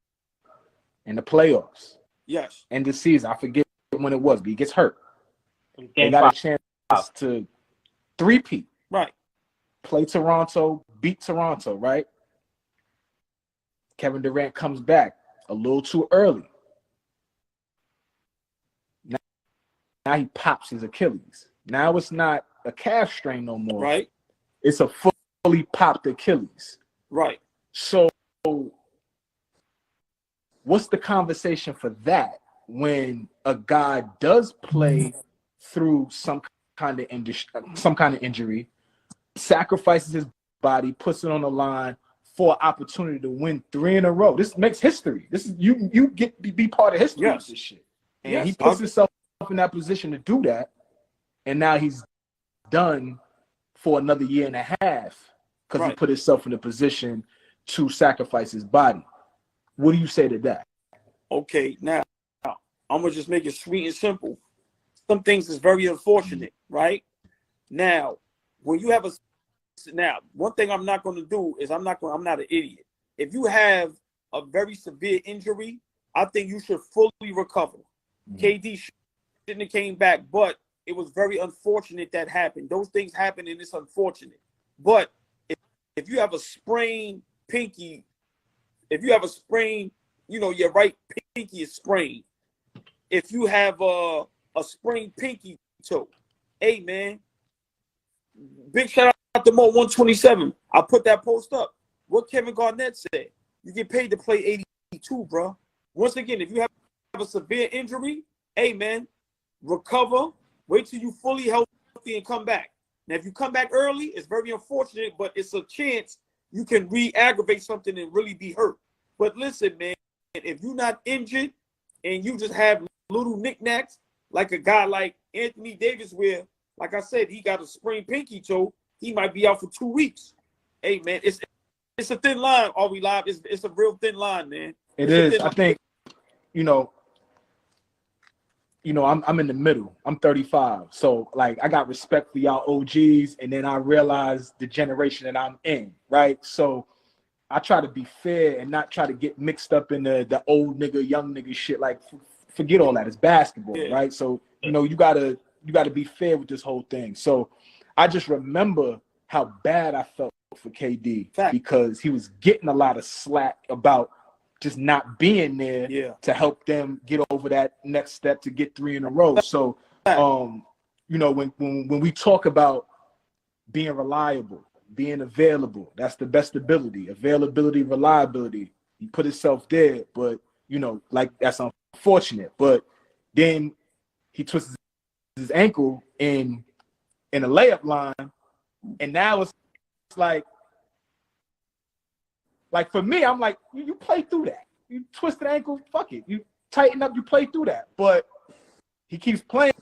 in the playoffs. Yes. End of season. I forget when it was, but he gets hurt. They got a chance to three-peat. Right. Play Toronto, beat Toronto, right? Kevin Durant comes back a little too early. Now he pops his Achilles. Now it's not a calf strain no more. Right. It's a fully popped Achilles. Right. So what's the conversation for that when a guy does play through some kind of injury, sacrifices his body, puts it on the line for an opportunity to win 3 in a row? This makes history. This is you get to be part of history of this shit. And he puts himself in that position to do that, and now he's done for another year and a half because he put himself in a position to sacrifice his body. What do you say to that? Okay, now I'm gonna just make it sweet and simple. some things is very unfortunate, right? Now, when you have one thing I'm not going to do is I'm not an idiot. If you have a very severe injury, I think you should fully recover. KD shouldn't have came back, but it was very unfortunate that happened. Those things happen, and it's unfortunate. But if you have a sprained pinky, your right pinky is sprained. If you have a sprained pinky toe, hey, man, big shout out to Mo 127. I put that post up. What Kevin Garnett said, you get paid to play 82, bro. Once again, if you have a severe injury, hey, man, recover. Wait till you fully healthy and come back. Now, if you come back early, it's very unfortunate, but it's a chance you can re-aggravate something and really be hurt. But listen, man, if you're not injured and you just have little knickknacks, like a guy like Anthony Davis, where, like I said, he got a sprained pinky toe, he might be out for 2 weeks. Hey, man, it's a thin line. Are we live? It's a real thin line, man. It is. I think, I'm in the middle. I'm 35. So, like, I got respect for y'all OGs, and then I realize the generation that I'm in, right? So I try to be fair and not try to get mixed up in the old nigga, young nigga shit. Like, forget all that. It's basketball, right? So, you gotta be fair with this whole thing. So I just remember how bad I felt for KD because he was getting a lot of slack about just not being there to help them get over that next step to get 3 in a row. So, when we talk about being reliable, being available, that's the best ability. Availability, reliability. He put himself there, but like that's unfortunate. But then he twists his ankle in a layup line, and now it's like for me, I'm like, you play through that. You twisted ankle, fuck it. You tighten up, you play through that. But he keeps playing.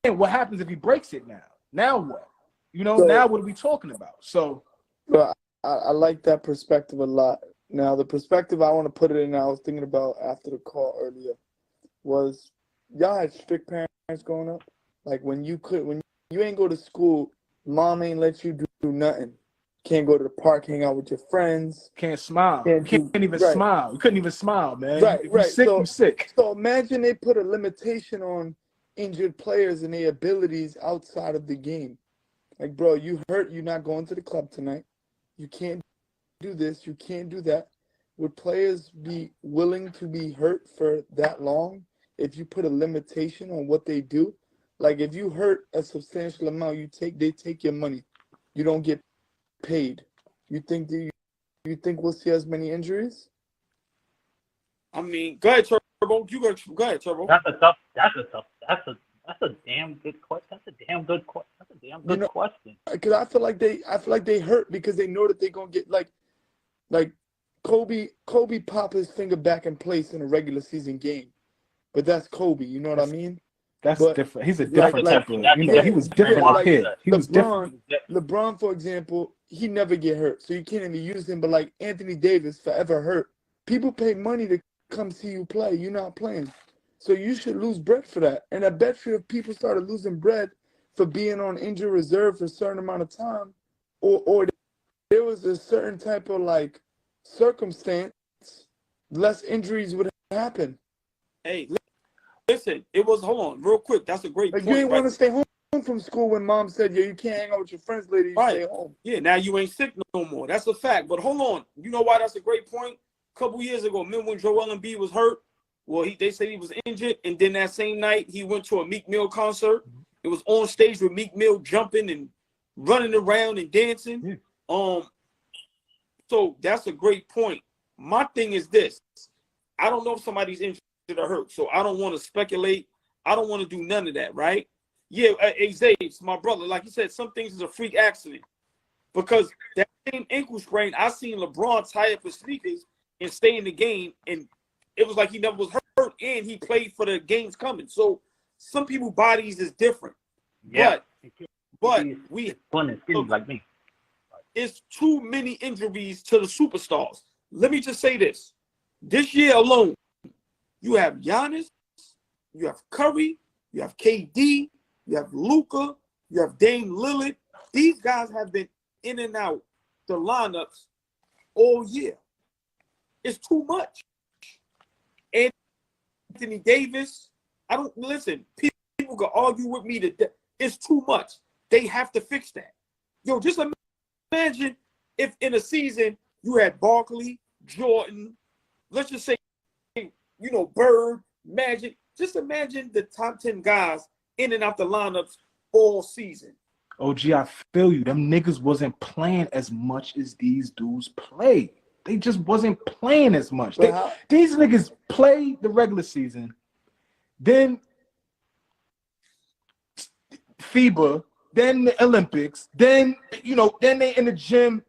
What happens if he breaks it now? Now what? Now what are we talking about? So, but I like that perspective a lot. Now, the perspective I want to put it in, I was thinking about after the call earlier, was y'all had strict parents growing up? Like when you ain't go to school, mom ain't let you do nothing. Can't go to the park, hang out with your friends. Can't smile. Can't even smile. You couldn't even smile, man. Right, if you're sick, you're sick. So imagine they put a limitation on injured players and their abilities outside of the game. Like, bro, you hurt, you're not going to the club tonight. You can't do this, you can't do that. Would players be willing to be hurt for that long if you put a limitation on what they do? Like, if you hurt a substantial amount, they take your money. You don't get paid. You think we'll see as many injuries? I mean, go ahead, Turbo. Go ahead, Turbo. That's a damn good question. That's a damn good question. Because I feel like they hurt because they know that they're gonna get like Kobe pop his finger back in place in a regular season game, but that's Kobe. You know what I mean? That's different. He's a different type of. He was different up here. He was different. LeBron, for example, he never get hurt, so you can't even use him. But like Anthony Davis, forever hurt. People pay money to come see you play. You're not playing. So you should lose bread for that. And I bet you if people started losing bread for being on injury reserve for a certain amount of time, or there was a certain type of like circumstance, less injuries would happen. Hey, listen, hold on, real quick. That's a great point. You ain't want to stay home from school when mom said, you can't hang out with your friends later, you stay home. Yeah, now you ain't sick no more. That's a fact. But hold on. You know why that's a great point? A couple years ago, remember when Joel Embiid was hurt? Well, they said he was injured, and then that same night he went to a Meek Mill concert. It was on stage with Meek Mill jumping and running around and dancing. Yeah. So that's a great point. My thing is this: I don't know if somebody's injured or hurt, so I don't want to speculate. I don't want to do none of that, right? Yeah, Xavier, my brother, like you said, some things is a freak accident because that same ankle sprain, I seen LeBron tie up his sneakers and stay in the game, and it was like he never was hurt, and he played for the games coming. So some people's bodies is different. Yeah. But we like me. It's too many injuries to the superstars. Let me just say this. This year alone, you have Giannis, you have Curry, you have KD, you have Luka, you have Dame Lillard. These guys have been in and out the lineups all year. It's too much. Anthony Davis, I don't listen. People can argue with me that it's too much. They have to fix that. Yo, just imagine if in a season you had Barkley, Jordan, let's just say, Bird, Magic. Just imagine the top 10 guys in and out the lineups all season. OG, I feel you. Them niggas wasn't playing as much as these dudes play. They just wasn't playing as much. These niggas play the regular season, then FIBA, then the Olympics, then they in the gym.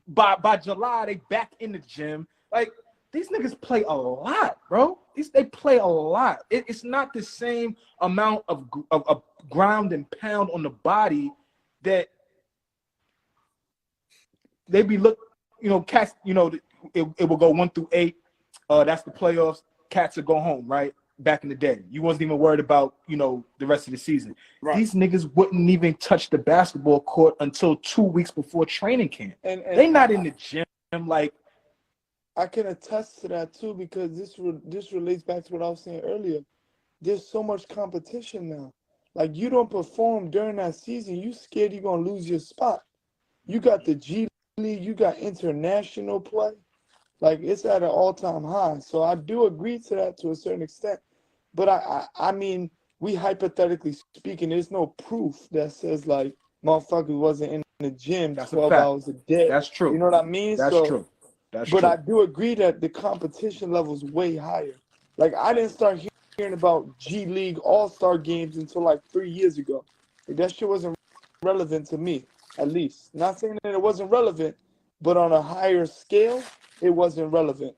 By July, they back in the gym. Like, these niggas play a lot, bro. They play a lot. It's not the same amount of ground and pound on the body that they be cats, it will go 1 through 8. That's the playoffs. Cats will go home, right? Back in the day, you wasn't even worried about, the rest of the season. Right. These niggas wouldn't even touch the basketball court until 2 weeks before training camp. And they not in the gym. Like, I can attest to that too, because this relates back to what I was saying earlier. There's so much competition now. Like, you don't perform during that season, you scared you're gonna lose your spot. You got the G League, you got international play. Like, it's at an all-time high. So I do agree to that to a certain extent. But I mean, we hypothetically speaking, there's no proof that says, like, motherfuckers wasn't in the gym 12 hours a day. That's true. You know what I mean? That's true. But I do agree that the competition level is way higher. Like, I didn't start hearing about G League All-Star games until like 3 years ago. Like, that shit wasn't relevant to me, at least. Not saying that it wasn't relevant, but on a higher scale, it wasn't relevant.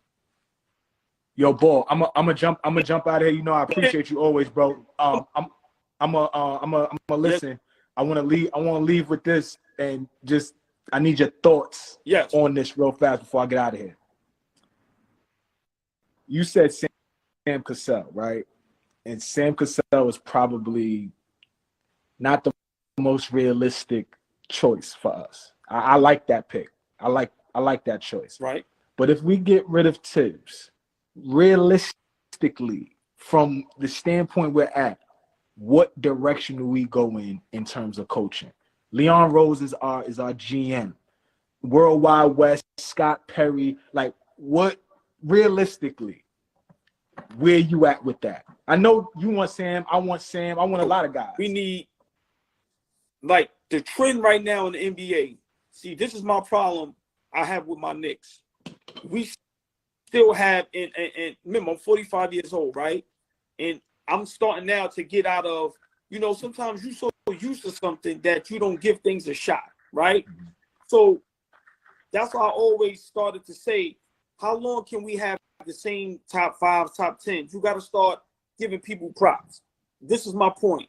Yo, Ball, I'm gonna jump out of here. I appreciate you always, bro. I'm gonna listen. I wanna leave with this, and just I need your thoughts on this real fast before I get out of here. You said Sam Cassell, right? And Sam Cassell is probably not the most realistic choice for us. I like that pick. I like that choice. Right. But if we get rid of Tibbs, realistically, from the standpoint we're at, what direction do we go in terms of coaching? Leon Rose is our GM. Worldwide West, Scott Perry, like, what realistically, where you at with that? I know you want Sam, I want a lot of guys. We need, like, the trend right now in the NBA. See, this is my problem I have with my Knicks. We still have, and remember, I'm 45 years old, right? And I'm starting now to get out of, sometimes you're so used to something that you don't give things a shot, right? So that's why I always started to say, how long can we have the same top 5, top 10? You got to start giving people props. This is my point.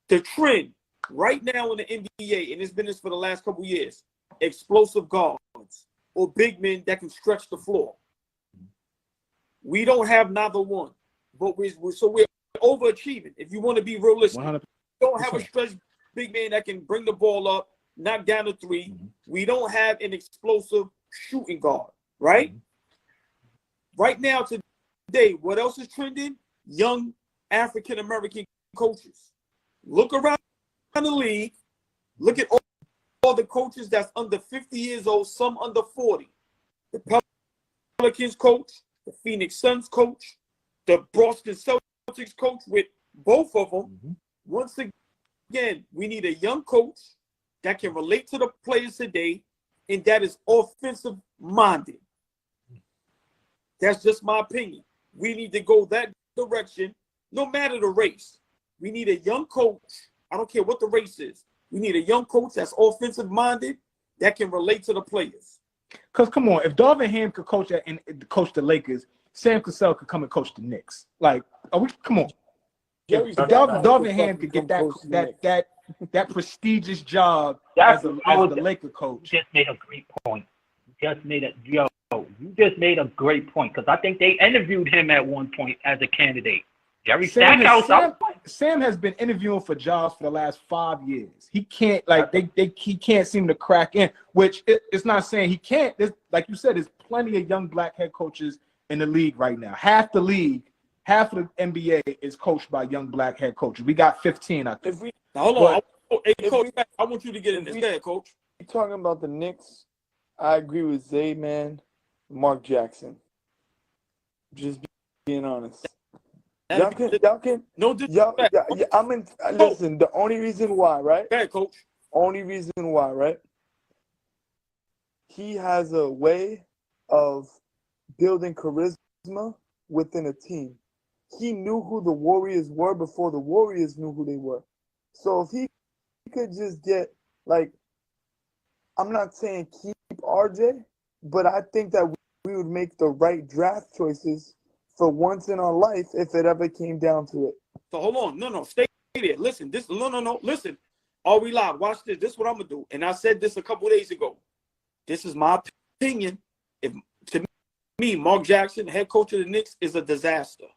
The trend right now in the NBA, and it's been this for the last couple of years, explosive guards or big men that can stretch the floor. We don't have neither one, but we're overachieving. If you want to be realistic, 100%. We don't have a stretch big man that can bring the ball up, knock down the three. We don't have an explosive shooting guard, right? Right now, today, what else is trending? Young African-American coaches. Look around the league. Look at all the coaches that's under 50 years old, some under 40. The Pelicans coach, the Phoenix Suns coach, the Boston Celtics coach, with both of them. Once again, we need a young coach that can relate to the players today, and that is offensive-minded. That's just my opinion. We need to go that direction, no matter the race. We need a young coach. I don't care what the race is. We need a young coach that's offensive-minded that can relate to the players. Because, come on, if Darvin Ham could coach the Lakers, Sam Cassell could come and coach the Knicks. Like, come on. If Darvin Ham could get that prestigious job as the Laker coach. You just made a great point. You just made a great point, because I think they interviewed him at one point as a candidate. Jerry Stackhouse. Sam has been interviewing for jobs for the last 5 years. He can't he can't seem to crack in. Which it's not saying he can't. There's, like you said, there's plenty of young black head coaches in the league right now. Half the league, half of the NBA is coached by young black head coaches. We got 15, I think. Hold on. Hey, Coach, I want you to get in this. Go ahead, Coach. Talking about the Knicks, I agree with Zay, man. Mark Jackson. Just being honest. Y'all can. No disrespect. Listen, the only reason why, right? Go ahead, Coach. Only reason why, right? He has a way of building charisma within a team. He knew who the Warriors were before the Warriors knew who they were. So if he could just get, like, I'm not saying keep RJ, but I think that we would make the right draft choices for once in our life if it ever came down to it. So hold on. No, stay there. Listen, listen. Are we live? Watch this. This is what I'm gonna do. And I said this a couple days ago. This is my opinion. If to me, Mark Jackson, head coach of the Knicks, is a disaster,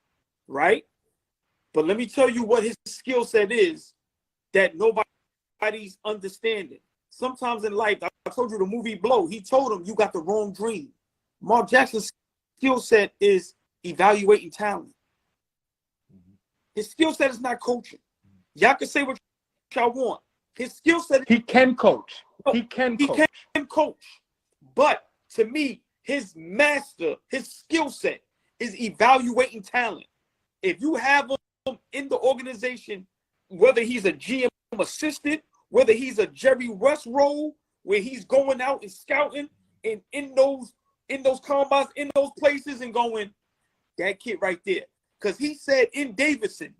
right? But let me tell you what his skill set is that nobody's understanding. Sometimes in life, I told you the movie Blow. He told him you got the wrong dream. Mark Jackson's skill set is evaluating talent. His skill set is not coaching. Y'all can say what y'all want. His skill set. He can coach. He can coach. But to me, his skill set is evaluating talent. If you have him in the organization, whether he's a GM assistant, whether he's a Jerry West role, where he's going out and scouting and in those combines, in those places and going, that kid right there. Because he said in Davidson,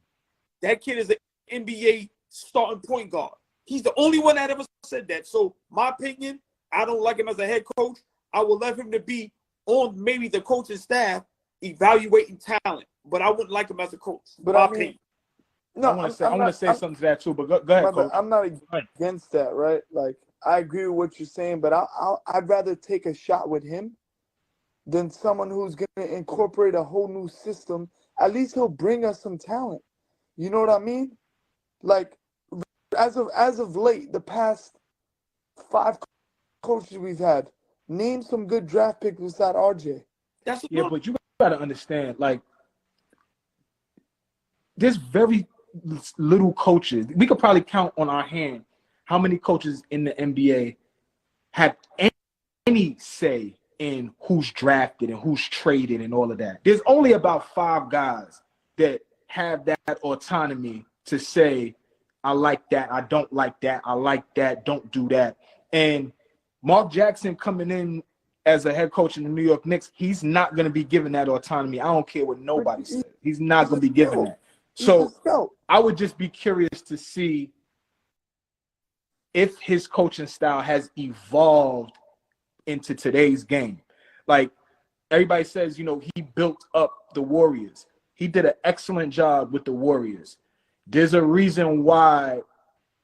that kid is an NBA starting point guard. He's the only one that ever said that. So my opinion, I don't like him as a head coach. I would love him to be on maybe the coaching staff evaluating talent, but I wouldn't like him as a coach. But I mean, no, I want to say something to that too. But go ahead, Coach. I'm not against that, right? Like, I agree with what you're saying, but I'd rather take a shot with him than someone who's going to incorporate a whole new system. At least he'll bring us some talent. You know what I mean? Like, as of late, the past 5 coaches we've had, name some good draft picks beside RJ. But you got to understand, like, there's very little coaches. We could probably count on our hand how many coaches in the NBA have any say in who's drafted and who's traded and all of that. There's only about 5 guys that have that autonomy to say, I like that, I don't like that, I like that, don't do that. And Mark Jackson coming in as a head coach in the New York Knicks, he's not going to be given that autonomy. I don't care what nobody says. He's not going to be given that. So I would just be curious to see if his coaching style has evolved into today's game. Like, everybody says, he built up the Warriors. He did an excellent job with the Warriors. There's a reason why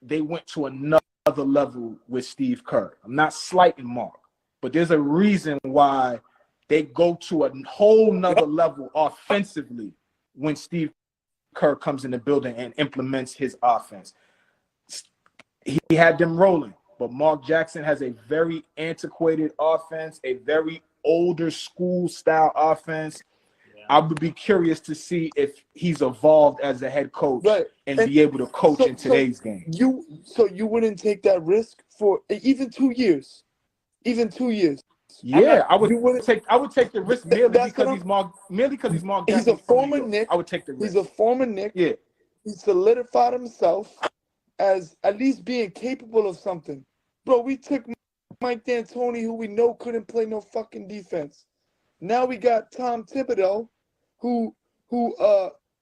they went to another level with Steve Kerr. I'm not slighting Mark, but there's a reason why they go to a whole nother level offensively when Steve Kerr comes in the building and implements his offense. He had them rolling, but Mark Jackson has a very antiquated offense, a very older school style offense. Yeah. I would be curious to see if he's evolved as a head coach and be able to coach in today's game. So you wouldn't take that risk for even 2 years? Even 2 years? Yeah, I would take the risk merely because he's Mark Jackson. He's a former Knick. I would take the risk. He's a former Knick. Yeah. He solidified himself as at least being capable of something. Bro, we took Mike D'Antoni, who we know couldn't play no fucking defense. Now we got Tom Thibodeau, who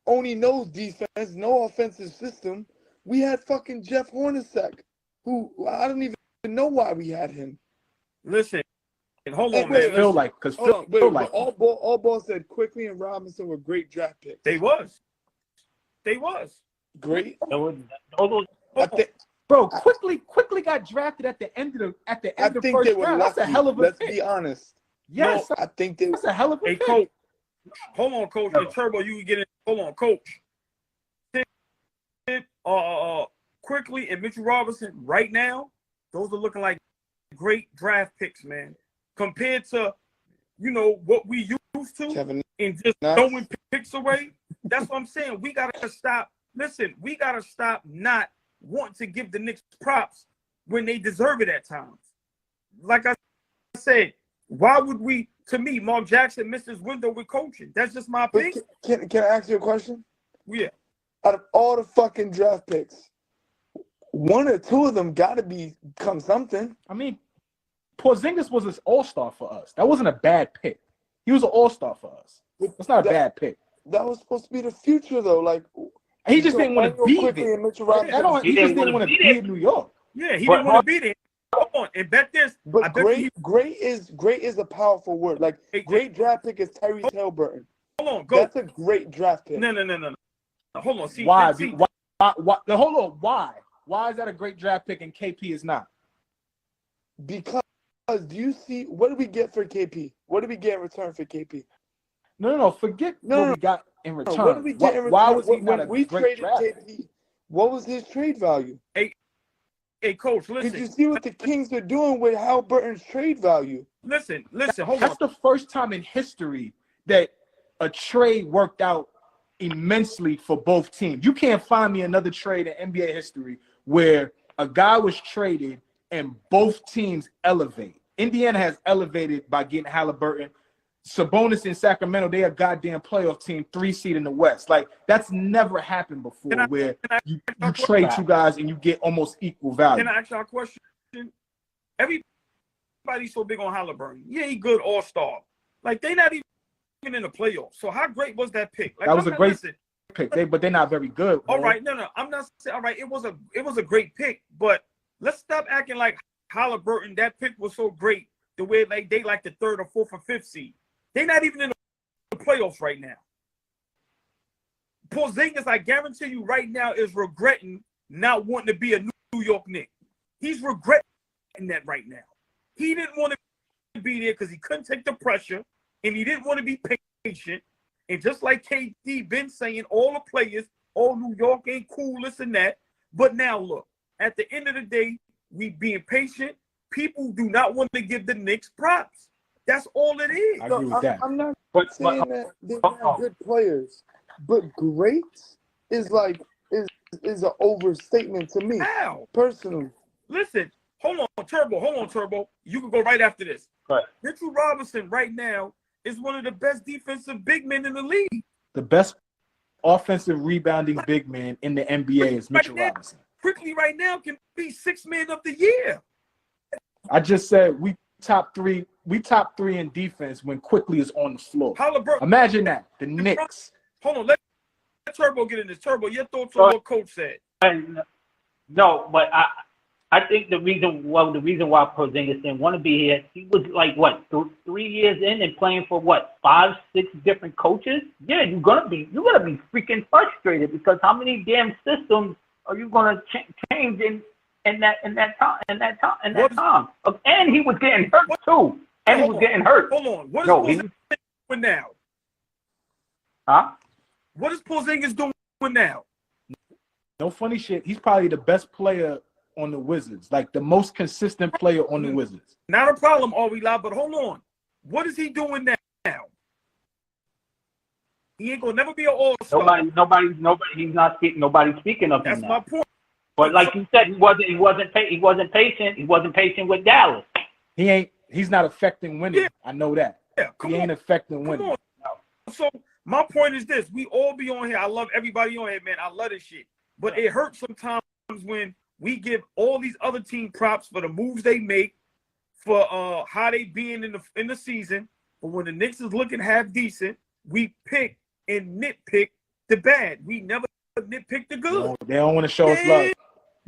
only knows defense, no offensive system. We had fucking Jeff Hornacek, who I don't even know why we had him. Listen, and hold on, man. All Ball said Quikley and Robinson were great draft picks. They was great. Bro, Quikley got drafted at the end of the first round. That's a hell of a pick. Let's be honest. Yes, I think that's a hell of a pick. Coach, hold on, Coach. The turbo, you can get in. Hold on, Coach. Quickly and Mitchell Robinson right now, those are looking like great draft picks, man. Compared to, what we used to and just throwing picks away. That's what I'm saying. We gotta stop. Listen, we gotta stop not wanting to give the Knicks props when they deserve it at times. Like I said, why would we? To me, Mark Jackson missed his window with coaching. That's just my opinion. Can I ask you a question? Yeah. Out of all the fucking draft picks, one or two of them got to become something. I mean, Porzingis was an all-star for us. That wasn't a bad pick. He was an all-star for us. That's not a bad pick. That was supposed to be the future, though. Like, he just didn't want to be there. He just didn't want to be in New York. Yeah, he didn't want to be there. Come on, and bet this. But great is a powerful word. Like, great draft pick is Tyrese Haliburton. Hold on, go. That's a great draft pick. No. Hold on. Why? Hold on. Why? Why is that a great draft pick and KP is not? Because do you see what did we get for KP? What did we get in return for KP? No. Forget what we got in return. What did we get in return? Why was he not a we great traded draft? KP? What was his trade value? Hey, coach, listen. Did you see what the Kings are doing with Haliburton's trade value? Listen. Hold on. That's the first time in history that a trade worked out immensely for both teams. You can't find me another trade in NBA history where a guy was traded and both teams elevate. Indiana has elevated by getting Haliburton. Sabonis in Sacramento, they a goddamn playoff team, 3 seed in the West. Like, that's never happened before where you trade two guys and you get almost equal value. Can I ask y'all a question? Everybody's so big on Haliburton. Yeah, he good all-star. Like, they not even in the playoffs. So how great was that pick? Like, that was a great pick. But they're not very good. All right, no. I'm not saying all right. It was a great pick, but let's stop acting like Haliburton. That pick was so great the way like they like the 3rd or 4th or 5th seed. They're not even in the playoffs right now. Porzingis, I guarantee you right now, is regretting not wanting to be a New York Knick. He's regretting that right now. He didn't want to be there because he couldn't take the pressure, and he didn't want to be patient. And just like KD been saying, all the players, all New York ain't cool, this and that. But now look, at the end of the day, we being patient. People do not want to give the Knicks props. That's all it is. I agree with that. I'm not saying that they're not good players, but great is an overstatement to me. How? Personally. Listen, hold on, Turbo. You can go right after this. Right. Mitchell Robinson right now is one of the best defensive big men in the league. The best offensive rebounding big man in the NBA is Mitchell Robinson. Quickly right now can be 6th man of the year. I just said we top three in defense when Quickly is on the floor. Haliburton. Imagine that. The Knicks. Hold on, let Turbo get in this. Turbo, your thoughts on what Coach said? No, but I think the reason why Porzingis didn't want to be here, he was like 3 years in and playing for 5, 6 different coaches. Yeah, you're gonna be freaking frustrated because how many damn systems are you gonna change in that time? And he was getting hurt too. And he was getting hurt. Hold on. What is Porzingis doing now? Huh? What is Porzingis doing now? No funny shit. He's probably the best player on the Wizards, like the most consistent player on the Wizards. Not a problem, but hold on. What is he doing now? He ain't gonna never be an all-star. Nobody's speaking of him. That's my point. But like you said, he wasn't patient. He wasn't patient with Dallas. He's not affecting winning. Yeah. I know that. Yeah, he ain't affecting winning. So my point is this: we all be on here. I love everybody on here, man. I love this shit. But it hurts sometimes when we give all these other team props for the moves they make, for how they being in the season. But when the Knicks is looking half decent, we pick and nitpick the bad. We never nitpick the good. No, they don't want to show us love.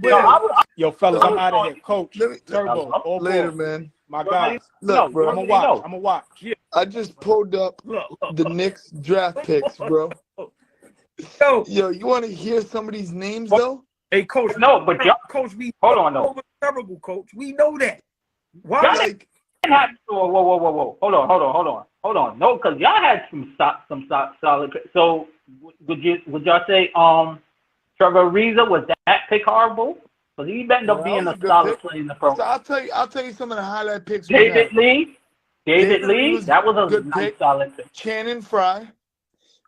Yeah. Yo, fellas, I'm out of here. Coach, Turbo, later, man. My guys. Look, bro. I'm gonna watch. Yeah. I just pulled up the Knicks draft picks, bro. Yo, you want to hear some of these names, though? Hey, Coach. No, but Coach, hold on, though. Terrible, Coach. We know that. Why? Whoa. Hold on. No, because y'all had some solid. So would y'all say Trevor Reeves, was that pick horrible? Because he ended up being a solid player in the pro. So I'll tell you some of the highlight picks. David Lee, was that was a good nice pick. solid pick. Channing Frye,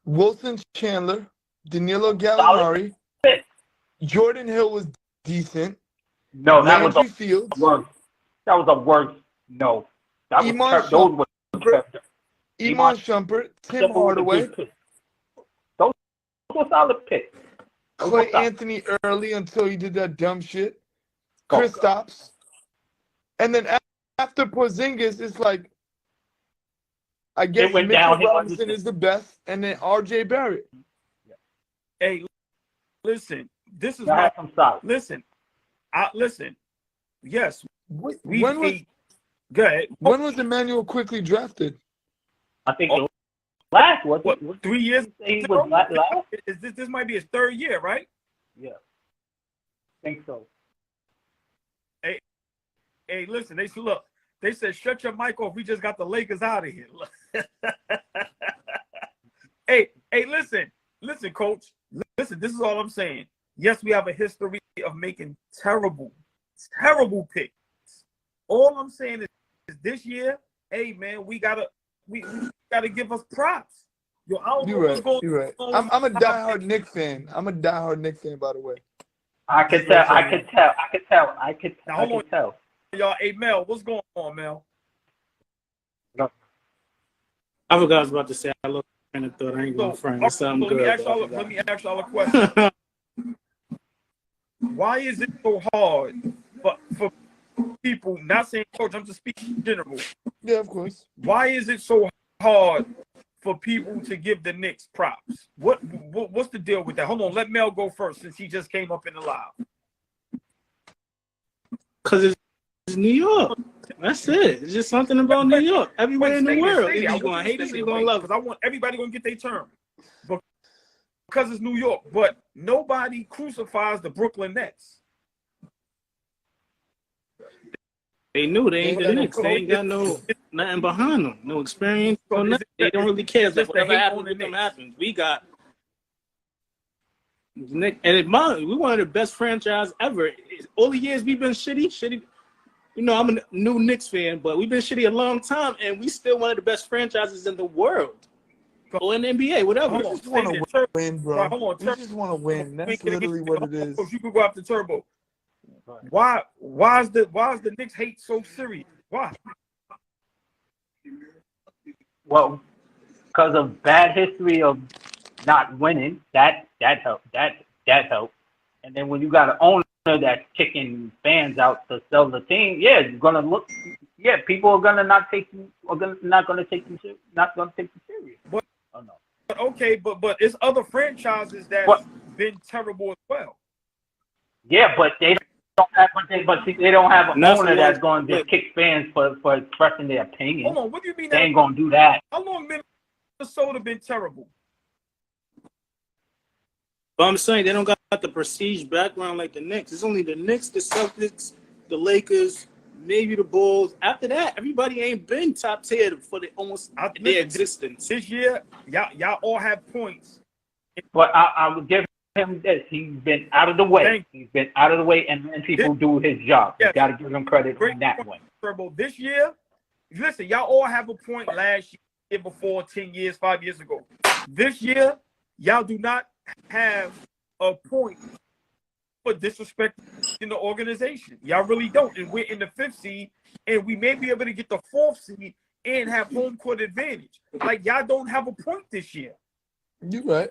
Wilson Chandler, Danilo Gallinari, Jordan Hill was decent. No, that Landry was a Fields. worst. That was a worst. No, that was those were Iman Shumpert, Tim Hardaway, those were solid picks. Clay Anthony early until he did that dumb shit. Kristaps. And then after Porzingis, it's like, I guess Mitchell Robinson is the best, and then R.J. Barrett. Hey, listen, this is my listen. Listen. Yes, When was Immanuel Quikley drafted? I think last was what 3 years. He was last. This might be his third year, right? Yeah, I think so. Hey, listen. They said shut your mic off. We just got the Lakers out of here. hey, listen, coach. Listen, this is all I'm saying. Yes, we have a history of making terrible picks. All I'm saying is this year, hey man, we gotta give us props. Yo, I don't know what's going on. I'm a diehard Knicks fan. By the way. I could tell. Y'all, hey Mel, what's going on, Mel? I forgot I was about to say I look and I thought I ain't going to frame. Let me ask y'all a question. Why is it so hard for people, not saying coach, I'm just speaking in general. Yeah, of course. Why is it so hard for people to give the Knicks props? What's the deal with that? Hold on, let Mel go first since he just came up in the live. Because it's New York. That's it. It's just something about New York. Everywhere in the world. Either you're going to hate it or you're going to love it. I want everybody going to get their turn. Because it's New York. But nobody crucifies the Brooklyn Nets. They knew they ain't the Knicks. They ain't got nothing behind them. No experience. No nothing. They don't really care. Like whatever happens with them happens. We got Nick, and we one of the best franchise ever. All the years we've been shitty. You know, I'm a new Knicks fan, but we've been shitty a long time, and we still one of the best franchises in the world. Or in the NBA, whatever. We just want to win, bro. We just want to win. That's literally what it is. You can go after Turbo. Why is the Knicks hate so serious? Why? Well, because of bad history of not winning, that helped. That helped. And then when you got an owner that's kicking fans out to sell the team, yeah, you're gonna look. Yeah, people are gonna not gonna take you serious. But, oh, no. But okay, but it's other franchises that's been terrible as well. Yeah, but they don't have. They don't have an owner that's going to just kick fans for expressing their opinion. Hold on, what do you mean? They ain't gonna do that. How long Minnesota been terrible? But I'm saying they don't got the prestige background like the Knicks. It's only the Knicks, the Celtics, the Lakers, maybe the Bulls. After that, everybody ain't been top tier for their existence. This year, y'all all have points. But I would give him this. He's been out of the way. He's been out of the way, and then people do his job. You got to give him credit on that one. This year, listen, y'all all have a point last year, before 10 years, 5 years ago. This year, y'all do not have a point for disrespect in the organization. Y'all really don't. And we're in the 5th seed, and we may be able to get the 4th seed and have home court advantage. Like, y'all don't have a point this year. You right.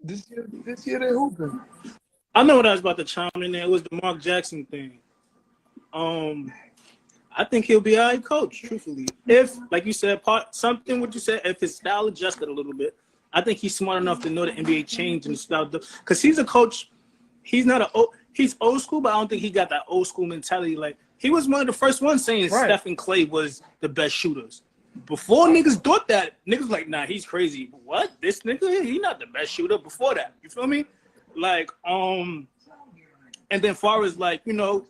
This year they're hooping. I know what I was about to chime in there. It was the Mark Jackson thing. I think he'll be all right coach, truthfully. If, like you said, if his style adjusted a little bit, I think he's smart enough to know the NBA change and style. Because he's a coach. He's old school, but I don't think he got that old school mentality. Like, he was one of the first ones saying Steph and Clay was the best shooters. Before niggas thought that, niggas like, nah, he's crazy. What? This nigga, he not the best shooter before that. You feel me? Like, and then far as like, you know,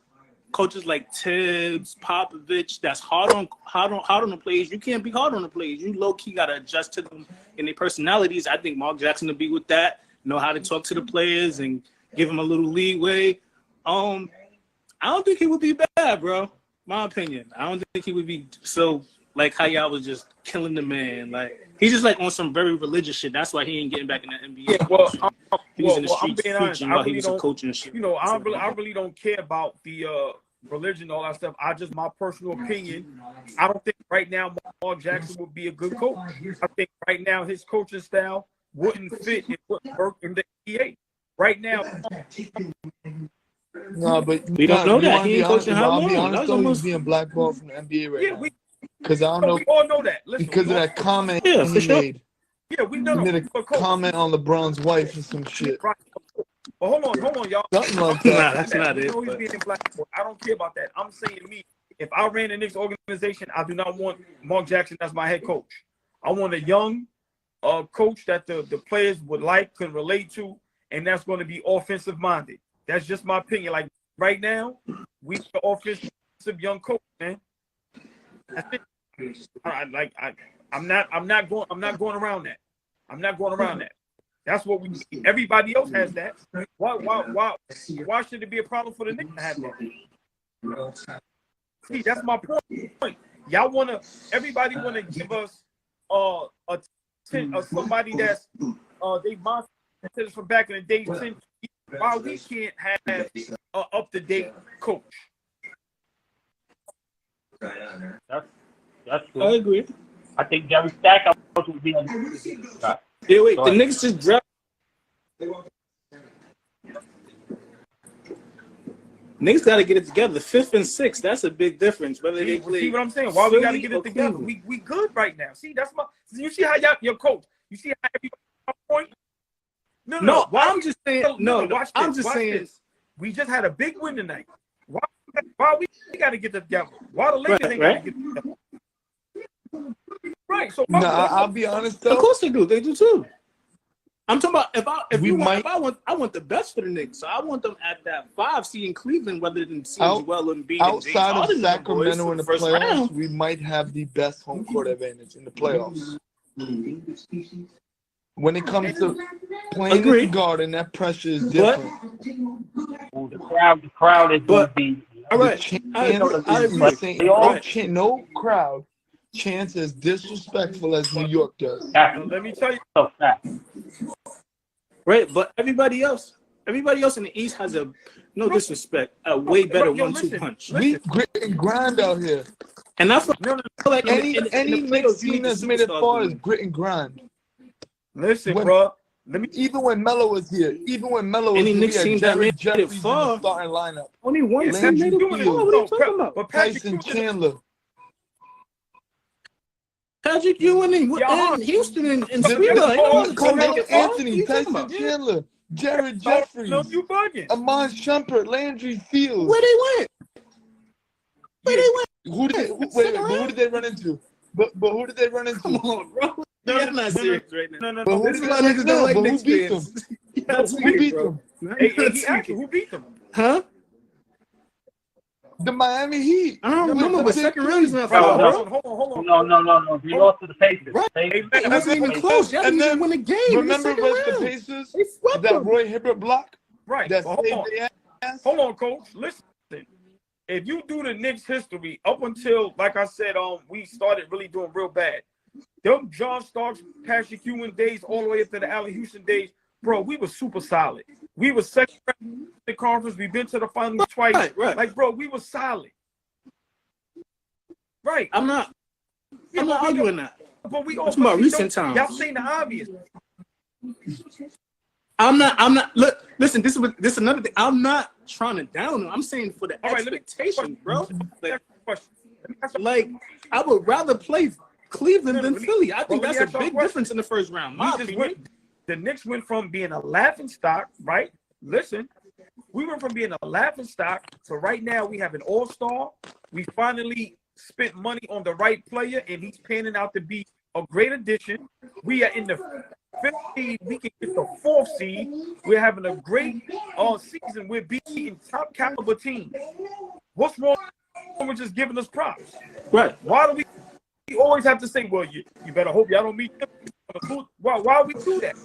coaches like Tibbs, Popovich, that's hard on the players. You can't be hard on the players. You low-key got to adjust to them and their personalities. I think Mark Jackson will be with that, know how to talk to the players and give him a little leeway. I don't think he would be bad, bro. My opinion. I don't think he would be so like how y'all was just killing the man. Like he's just like on some very religious shit. That's why he ain't getting back in the NBA. Yeah, well, he was in the I'm streets being honest. preaching I while really he was a coach and shit. You know, I really don't care about the religion, all that stuff. My personal opinion. I don't think right now Mark Jackson would be a good coach. I think right now his coaching style wouldn't fit and wouldn't work in the NBA. Right now. No, but we don't know that. He ain't coaching how long? I'll be honest though, he's being blackballed from the NBA right now. Because I don't know. We all know that. Listen, because of that comment he made. Yeah, we know. He made a comment on LeBron's wife or some shit. Right. But hold on, y'all. Something like that. Nah, that's not it. He's being blackballed. I don't care about that. I'm saying me. If I ran the Knicks organization, I do not want Mark Jackson as my head coach. I want a young coach that the players would like, can relate to, and that's going to be offensive minded. That's just my opinion. Like right now, we the offensive young coach, man. That's it. I'm not going around that. I'm not going around that. That's what we see. Everybody else has that. Why should it be a problem for the Knicks to have that? See, that's my point. Y'all everybody wanna give us somebody that's they monsters from back in the day. Why we can't have an up-to-date coach? That's true. I agree. I think Jerry Stackhouse would be on. Yeah, wait. The Knicks just dropped. Knicks got to get it together. 5th and 6th. That's a big difference. Whether they play. See what I'm saying? Why we got to get it together? We good right now. See, that's my. You see how your coach. You see how everybody point. No. I'm just saying. No, watch this. I'm just watch saying. This. We just had a big win tonight. Why we got to get it together? Why the Lakers ain't got to get it together? Right. So I'll be honest though. Of course they do. They do too. I'm talking about I want the best for the Knicks. So I want them at that 5 seed in Cleveland, whether than Joel Embiid outside of Sacramento in the playoffs, round. we might have the best home court advantage in the playoffs. When it comes to playing in the Garden, that pressure is different. The crowd is going to be. All right. No crowd chants as disrespectful as New York does. Let me tell you. Right, but everybody else in the East has a disrespect, a way better 1-2 punch. We grit and grind out here. And I feel like any Knicks team that's made it far is grit and grind. Listen, bro. Even when Melo was here, we had Jerry Jeffries in the starting lineup. Only one team made it far. What are you talking about? But Tyson Chandler. Patrick Ewing and Houston and Anthony, Tyson Chandler, Jared Jeffries, Amon Shumpert, Landry Fields. Where they went? Who did they run into? But who did they run into? Come on, bro. I'm not serious right now. No. But who beat them? Who beat them? Huh? The Miami Heat. I don't remember, but second round is not Hold on. No. He lost to the Pacers. Right. It wasn't even close. Y'all didn't even win the game. Remember the Pacers? That Roy Hibbert block? Right. Hold on, Coach. Listen. If you do the Knicks history up until, like I said, we started really doing real bad. Them John Starks, Patrick Ewing days, all the way up to the Allen Houston days, bro, we were super solid. We were second in the conference. We've been to the finals twice. Right. Like, bro, we were solid. Right. I'm not arguing that. But we talking about recent times. Y'all saying the obvious. I'm not. Look, listen. This is another thing. I'm not trying to down them. I'm saying for the expectation, bro. Like, I would rather play Cleveland than Philly. I think that's a big difference in the first round. The Knicks went from being a laughing stock, right? Listen, we went from being a laughing stock to right now we have an all-star. We finally spent money on the right player, and he's panning out to be a great addition. We are in the 5th seed. We can get the 4th seed. We're having a great season. We're beating top caliber teams. What's wrong with just giving us props? Right. Why do we always have to say, well, you better hope y'all don't meet them? Why we do that?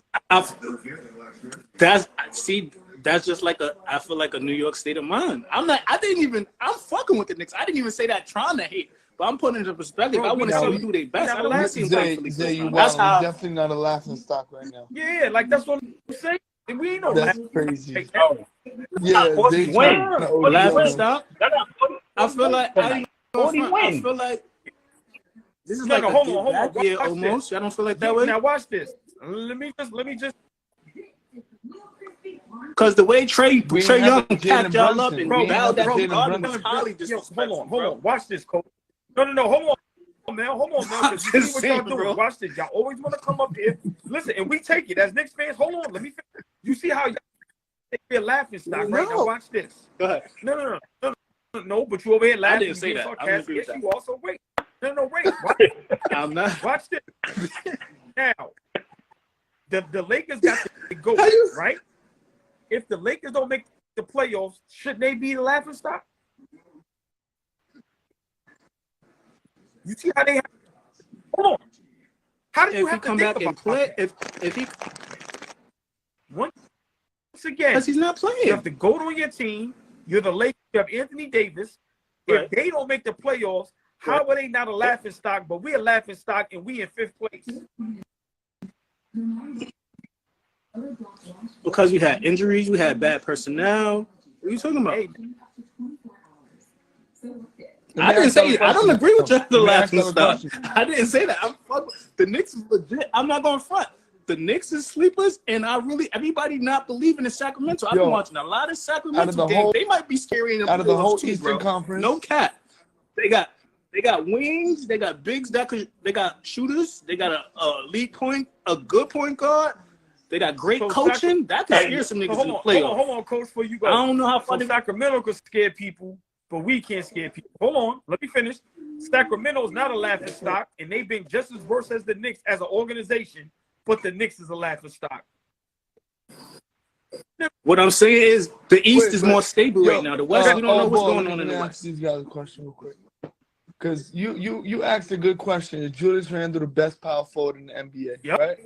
that's just like I feel like a New York state of mind. I'm fucking with the Knicks. I didn't even say that trying to hate, but I'm putting it into perspective. Bro, I want to see them do their best. I don't want to see them Zay, fight for Zay, you That's wild. how. We're definitely not a laughing stock right now. Yeah, like that's what I'm saying. We ain't no That's laughing crazy. stock. Yeah, Zay win. trying to Laughing OD. stock. I feel like I feel like this is like a hold on. back year Watch almost. this. I don't feel like that way. Now watch this. Let me just. Because the way Trey Young Jalen packed y'all up Brunson. and We bowed have down Jalen Garden Brunson. was highly Yo, disrespectful. hold on. Watch this, coach. No. Hold on, man. Because you see what y'all doing. Bro. Watch this. Y'all always want to come up here. Listen, and we take it as Knicks fans. Hold on. Let me finish. You see how y'all be a laughing stock, right? Now watch this. Go ahead. No, but you over here laughing. I didn't say that. I'm Yes, with you also wait. No, wait. Watch, I'm not. watch this. Now, the Lakers got to go, right? If the Lakers don't make the playoffs, shouldn't they be the laughing stock? You see how they have, hold on. How do you If have he to come think back and about play, that? if he, Once again, because he's not you playing. have to go on your team. You're the Lakers. You have Anthony Davis. Right. If they don't make the playoffs, how are they not a laughing stock? But we're a laughing stock and we in 5th place. Because we had injuries, we had bad personnel. What are you talking about? Hey, I didn't say it. I don't agree with you. The laughing stock. question. I didn't say that. The Knicks is legit. I'm not going front. The Knicks is sleepers, and everybody not believing in Sacramento. I've been watching a lot of Sacramento games. They might be scary in the out of the whole too, Eastern bro. Conference. No cap. They got wings. They got bigs they got shooters. They got a good point guard. They got great coaching. That could scare some niggas in the playoffs. Hold on, coach, before you go. I don't know how So far Sacramento could scare people, but we can't scare people. Hold on, let me finish. Sacramento's not a laughing stock, and they've been just as worse as the Knicks as an organization, but the Knicks is a laughing stock. What I'm saying is the East is more stable right now. The West, we don't know what's going on in the Let me West. ask these guys a question real quick. Because you asked a good question. Is Julius Randle the best power forward in the NBA? Yep. Right?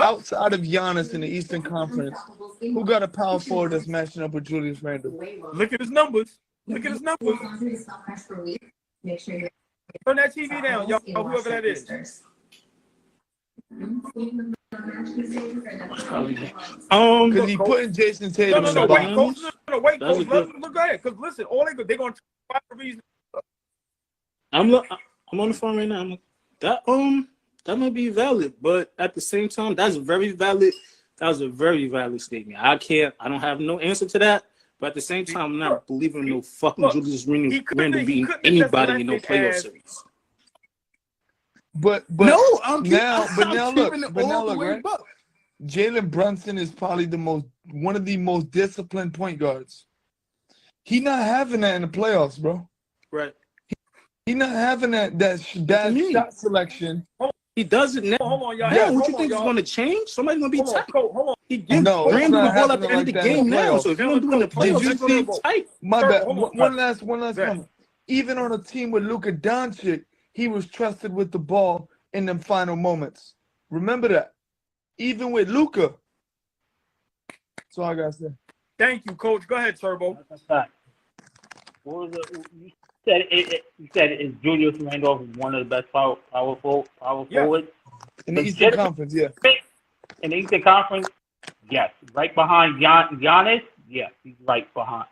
Outside of Giannis in the Eastern Conference, who got a power forward that's matching up with Julius Randle? Look at his numbers. Turn that TV down, y'all, whoever that is. Because he putting Jason Tatum in the box. Wait, coach, look at it. Because listen, all they're going to try the reason. I'm on the phone right now. That might be valid, but at the same time, that's very valid. That was a very valid statement. I don't have no answer to that. But at the same time, I'm not believing no fucking Julius Randle beating anybody in no playoff series. But no, now look, right? Jalen Brunson is probably one of the most disciplined point guards. He not having that in the playoffs, bro. Right. He not having that shot selection. He does it now. Hold on, y'all. Yeah, what you think is going to change? Somebody's going to be tight. Hold on. He gives Randle the ball at the end of the game now. So if you're going to do it in the playoffs, Did you it's tight. My bad. One last comment. Even on a team with Luka Doncic, he was trusted with the ball in them final moments. Remember that. Even with Luka. That's all I got to say. Thank you, Coach. Go ahead, Turbo. What was it? You said is Julius Randle one of the best power forwards? In the Eastern Conference, yeah. In the Eastern Conference, yes. Right behind Giannis, yes. He's right behind.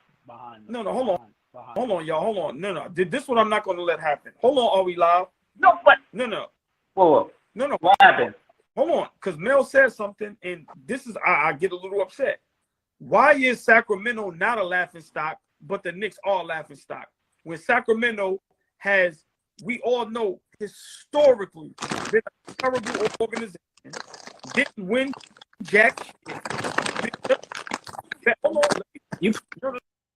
No, hold on. Hold on, y'all. Hold on. No. This is what I'm not going to let happen. Hold on, are we live? No, what? No. Whoa. No. What happened? Hold on, because Mel said something, and this is I get a little upset. Why is Sacramento not a laughing stock, but the Knicks are a laughing stock? When Sacramento has, we all know, historically been a terrible organization, didn't win jack shit. Hold on. You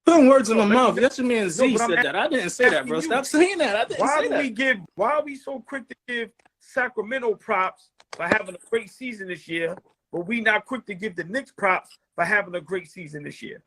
putting words in my mouth. That's your man Z said that. I didn't say that, bro. Stop saying that. I didn't say that. Why are we so quick to give Sacramento props for having a great season this year, but we not quick to give the Knicks props for having a great season this year?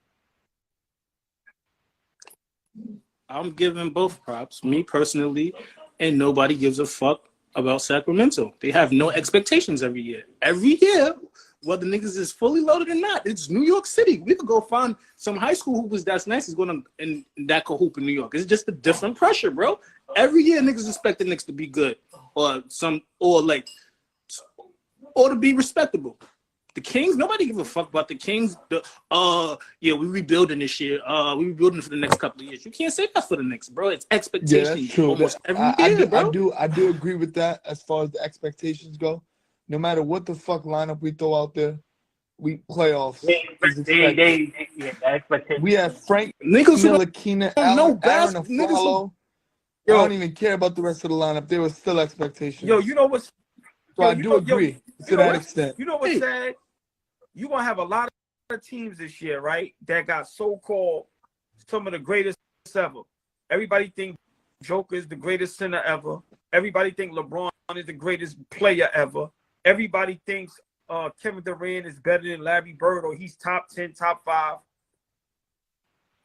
I'm giving both props, me personally, and nobody gives a fuck about Sacramento. They have no expectations every year. Every year, whether niggas is fully loaded or not. It's New York City. We could go find some high school hoopers that's nice is going to in that could hoop in New York. It's just a different pressure, bro. Every year niggas expect the Knicks to be good or to be respectable. The Kings, nobody give a fuck about the Kings. We rebuilding this year. We rebuilding for the next couple of years. You can't say that for the Knicks, bro. It's expectations. Yeah, that's true. Almost every year, bro. I do agree with that as far as the expectations go. No matter what the fuck lineup we throw out there, we playoffs. We have Frank Ntilikina, Aaron Aflalo. I don't even care about the rest of the lineup. There were still expectations. Yo, you know what's So I do agree to that extent. You know what's sad? You're going to have a lot of teams this year, right, that got so-called some of the greatest ever. Everybody think Joker is the greatest center ever. Everybody think LeBron is the greatest player ever. Everybody thinks Kevin Durant is better than Larry Bird or he's top 10, top 5.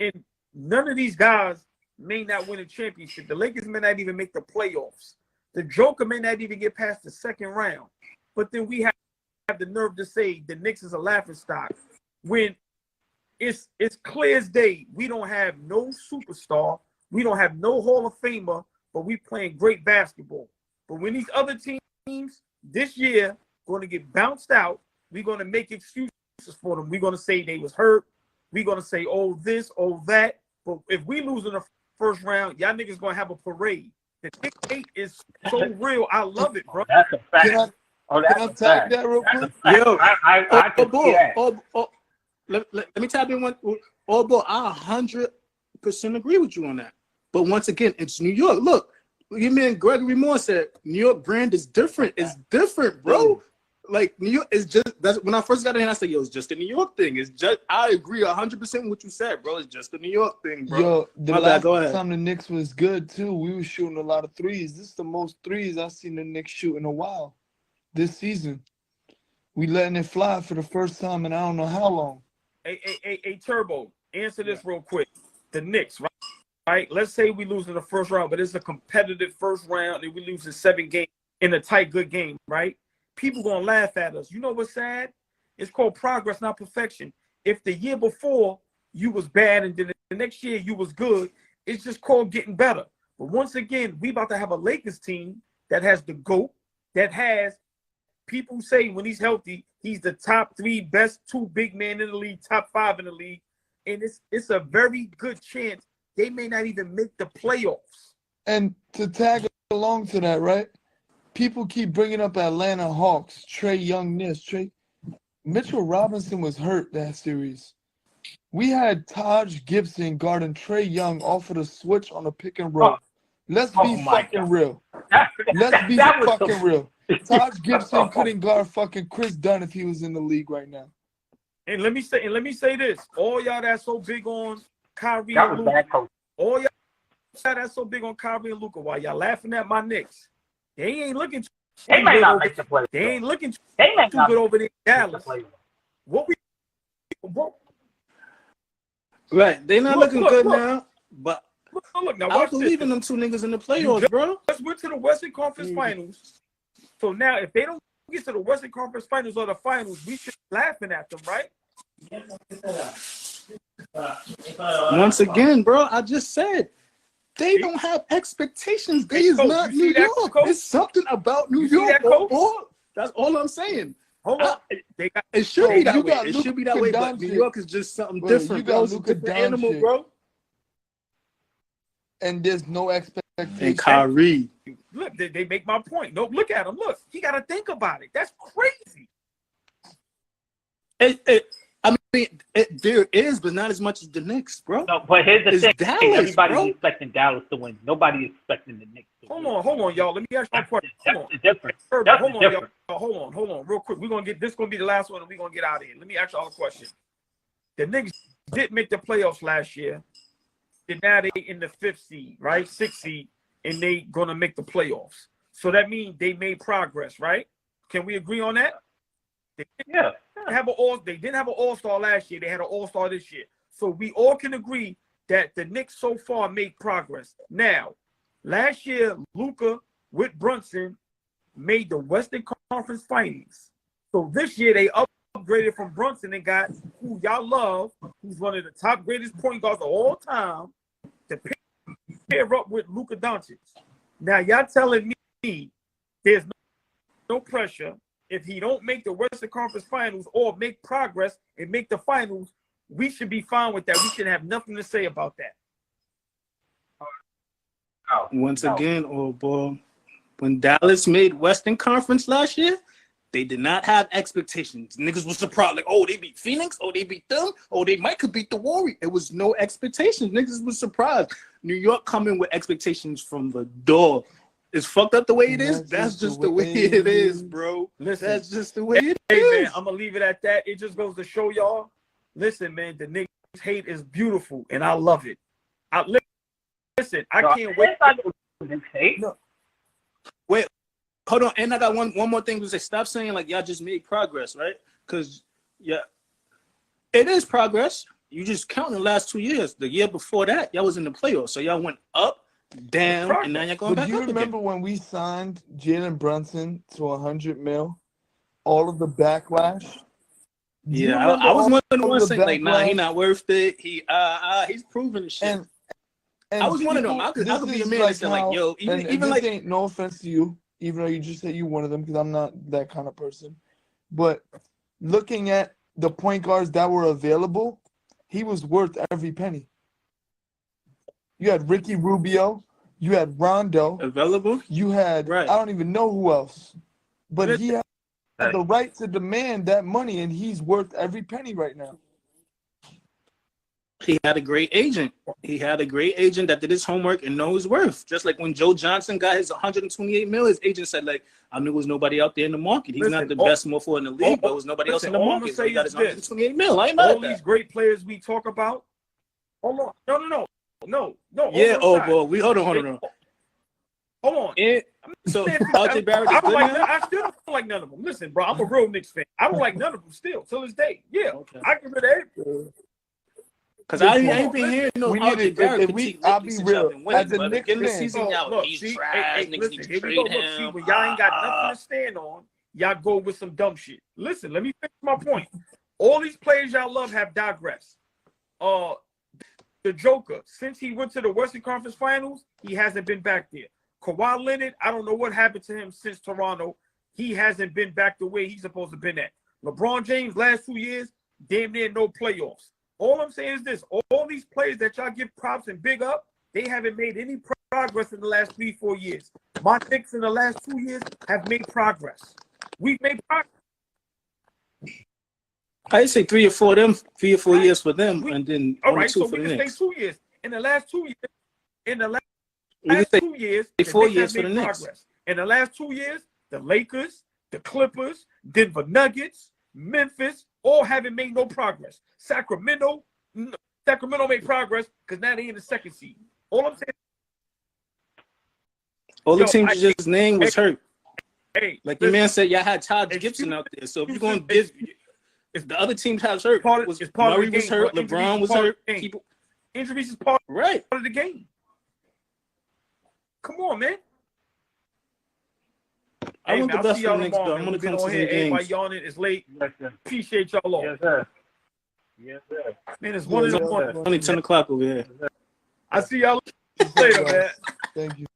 And none of these guys may not win a championship. The Lakers may not even make the playoffs. The Joker may not even get past the second round. But then we have the nerve to say the Knicks is a laughingstock when it's clear as day. We don't have no superstar. We don't have no Hall of Famer, but we playing great basketball. But when these other teams this year going to get bounced out, we're going to make excuses for them. We're going to say they was hurt. We're going to say, oh, this, oh, that. But if we lose in the first round, y'all niggas going to have a parade. The Knicks hate is so real. I love it, bro. That's a fact. Can I tag that real quick? Yo, I can see that. Let me tap in one. Oh, boy, I 100% agree with you on that. But once again, it's New York. Look, your man Gregory Moore said New York brand is different. It's different, bro. Like New York is just that's when I first got in. I said, "Yo, it's just a New York thing." It's just I agree 100% with what you said, bro. It's just a New York thing, bro. Yo, the last time the Knicks was good too, we were shooting a lot of threes. This is the most threes I've seen the Knicks shoot in a while this season. We letting it fly for the first time in I don't know how long. Hey, Turbo, answer this real quick. The Knicks, right? Let's say we lose in the first round, but it's a competitive first round and we lose in 7 games in a tight, good game, right? People gonna laugh at us. You know what's sad? It's called progress, not perfection. If the year before you was bad and then the next year you was good, it's just called getting better. But once again, we about to have a Lakers team that has the GOAT, that has people say when he's healthy, he's the top 3 best 2 big men in the league, top 5 in the league. And it's a very good chance they may not even make the playoffs. And to tag along to that, right? People keep bringing up Atlanta Hawks, Trae Youngness. Mitchell Robinson was hurt that series. We had Taj Gibson guarding Trae Young off of the switch on a pick and roll. Let's be fucking real. Let's be fucking real. Taj Gibson couldn't guard fucking Chris Dunn if he was in the league right now. And let me say this: all y'all that's so big on Kyrie and Luka, all y'all that's so big on Kyrie and Luka, while y'all laughing at my Knicks, they ain't looking. They may not make the play. They ain't looking too good over there in Dallas. What? Right, they not looking good now. But look now, I believe in them 2 niggas in the playoffs, bro. Let's went to the Western Conference Finals. So now, if they don't get to the Western Conference Finals or the Finals, we should be laughing at them, right? Once again, bro, I just said they don't have expectations. They is not New York. It's something about New York. That's all I'm saying. Hold on. It should be that way. It should be that way, but New York is just something different. You got Luka different animal, bro. And there's no expectation. And Kyrie. Look, they make my point. No, look at him. Look, he got to think about it. That's crazy. I mean, there is, but not as much as the Knicks, bro. No, but here's the thing. Dallas, everybody's expecting Dallas to win. Nobody's expecting the Knicks to win. Hold on, y'all. Let me ask you a question. That's different. Hold on, real quick. We're gonna get this. Gonna be the last one, and we're gonna get out of here. Let me ask y'all a question. The Knicks did make the playoffs last year. And now they in the 5th seed, right? 6th seed, and they gonna make the playoffs. So that means they made progress, right? Can we agree on that? They didn't have an all-star last year. They had an all-star this year. So we all can agree that the Knicks so far made progress. Now, last year, Luka with Brunson made the Western Conference Finals. So this year they upgraded from Brunson and got who y'all love, who's one of the top greatest point guards of all time, to pair up with Luka Doncic. Now y'all telling me there's no pressure if he don't make the Western Conference Finals or make progress and make the finals. We should be fine with that. We should have nothing to say about that. Once again, oh boy, when Dallas made Western Conference last year, they did not have expectations. Niggas was surprised, like, oh, they beat Phoenix, oh, they beat them, oh, they might could beat the Warriors. It was no expectations. Niggas was surprised. New York coming with expectations from the door. It's fucked up the way it is. That's just the way it is, bro. Listen, that's just the way it is. Hey, man, I'm gonna leave it at that. It just goes to show y'all. Listen, man, the Knicks hate is beautiful, and I love it. Listen, I can't wait. No. Wait, hold on. And I got one more thing to say. Stop saying like y'all just made progress, right? Because it is progress. You just count the last 2 years. The year before that, y'all was in the playoffs, so y'all went up, down, and now y'all going back up. Do you remember when we signed Jalen Brunson to $100 million? All of the backlash. Yeah, I was one of the ones saying like, nah, he not worth it. He's proven shit. And I was one of them. I could be a man that said like, yo, even like, ain't no offense to you, even though you just said you one of them, because I'm not that kind of person. But looking at the point guards that were available, he was worth every penny. You had Ricky Rubio, you had Rondo available. You had I don't even know who else, but he had the right to demand that money, and he's worth every penny right now. He had a great agent. He had a great agent that did his homework and knows his worth. Just like when Joe Johnson got his $128 million, his agent said, like, I knew there was nobody out there in the market. He's not the best morpho in the league, but there was nobody else in the market. So he got his $128 million. I ain't mad at that. All these great players we talk about. Hold on. No. Yeah, boy. Hold on. Hold on. So RJ Barrett is good now? I still don't like none of them. Listen, bro, I'm a real Knicks fan. I don't like none of them still, till this day. Yeah, okay. I give it everything. Because I ain't been hearing no RJ Barrett. I'll be real. As a Knicks fan, he's trash. Listen, here we go. Look, see, when y'all ain't got nothing to stand on, y'all go with some dumb shit. Listen, let me finish my point. All these players y'all love have digressed. The Joker, since he went to the Western Conference Finals, he hasn't been back there. Kawhi Leonard, I don't know what happened to him since Toronto. He hasn't been back the way he's supposed to been at. LeBron James, last 2 years, damn near no playoffs. All I'm saying is this. All these players that y'all give props and big up, they haven't made any progress in the last 3-4 years. My Knicks in the last 2 years have made progress. We've made progress. I'd say 3 or 4 years for them, and then all right, 2 so for we the can Knicks. say 2 years. In the last 2 years, We can say 2 years, 4 years for the Knicks. Progress. In the last 2 years, the Lakers, the Clippers, Denver Nuggets, Memphis, all haven't made no progress. Sacramento made progress because now they in the second seed. All I'm saying. All the teams you just named was hurt. Hey, like your man said, y'all had Todd Gibson out there. So if you're going to if the other teams have hurt, Murray was hurt, LeBron was hurt. Injuries is part of the game. Come on, man. I want the best for the Knicks, though. I'm going to come to the games. Everybody yawning. It's late. Yes, sir. Appreciate y'all all. Yes, sir. Yes, sir. Man, it's 1 in the morning. Only 10 o'clock over here. I see y'all later, man. Thank you.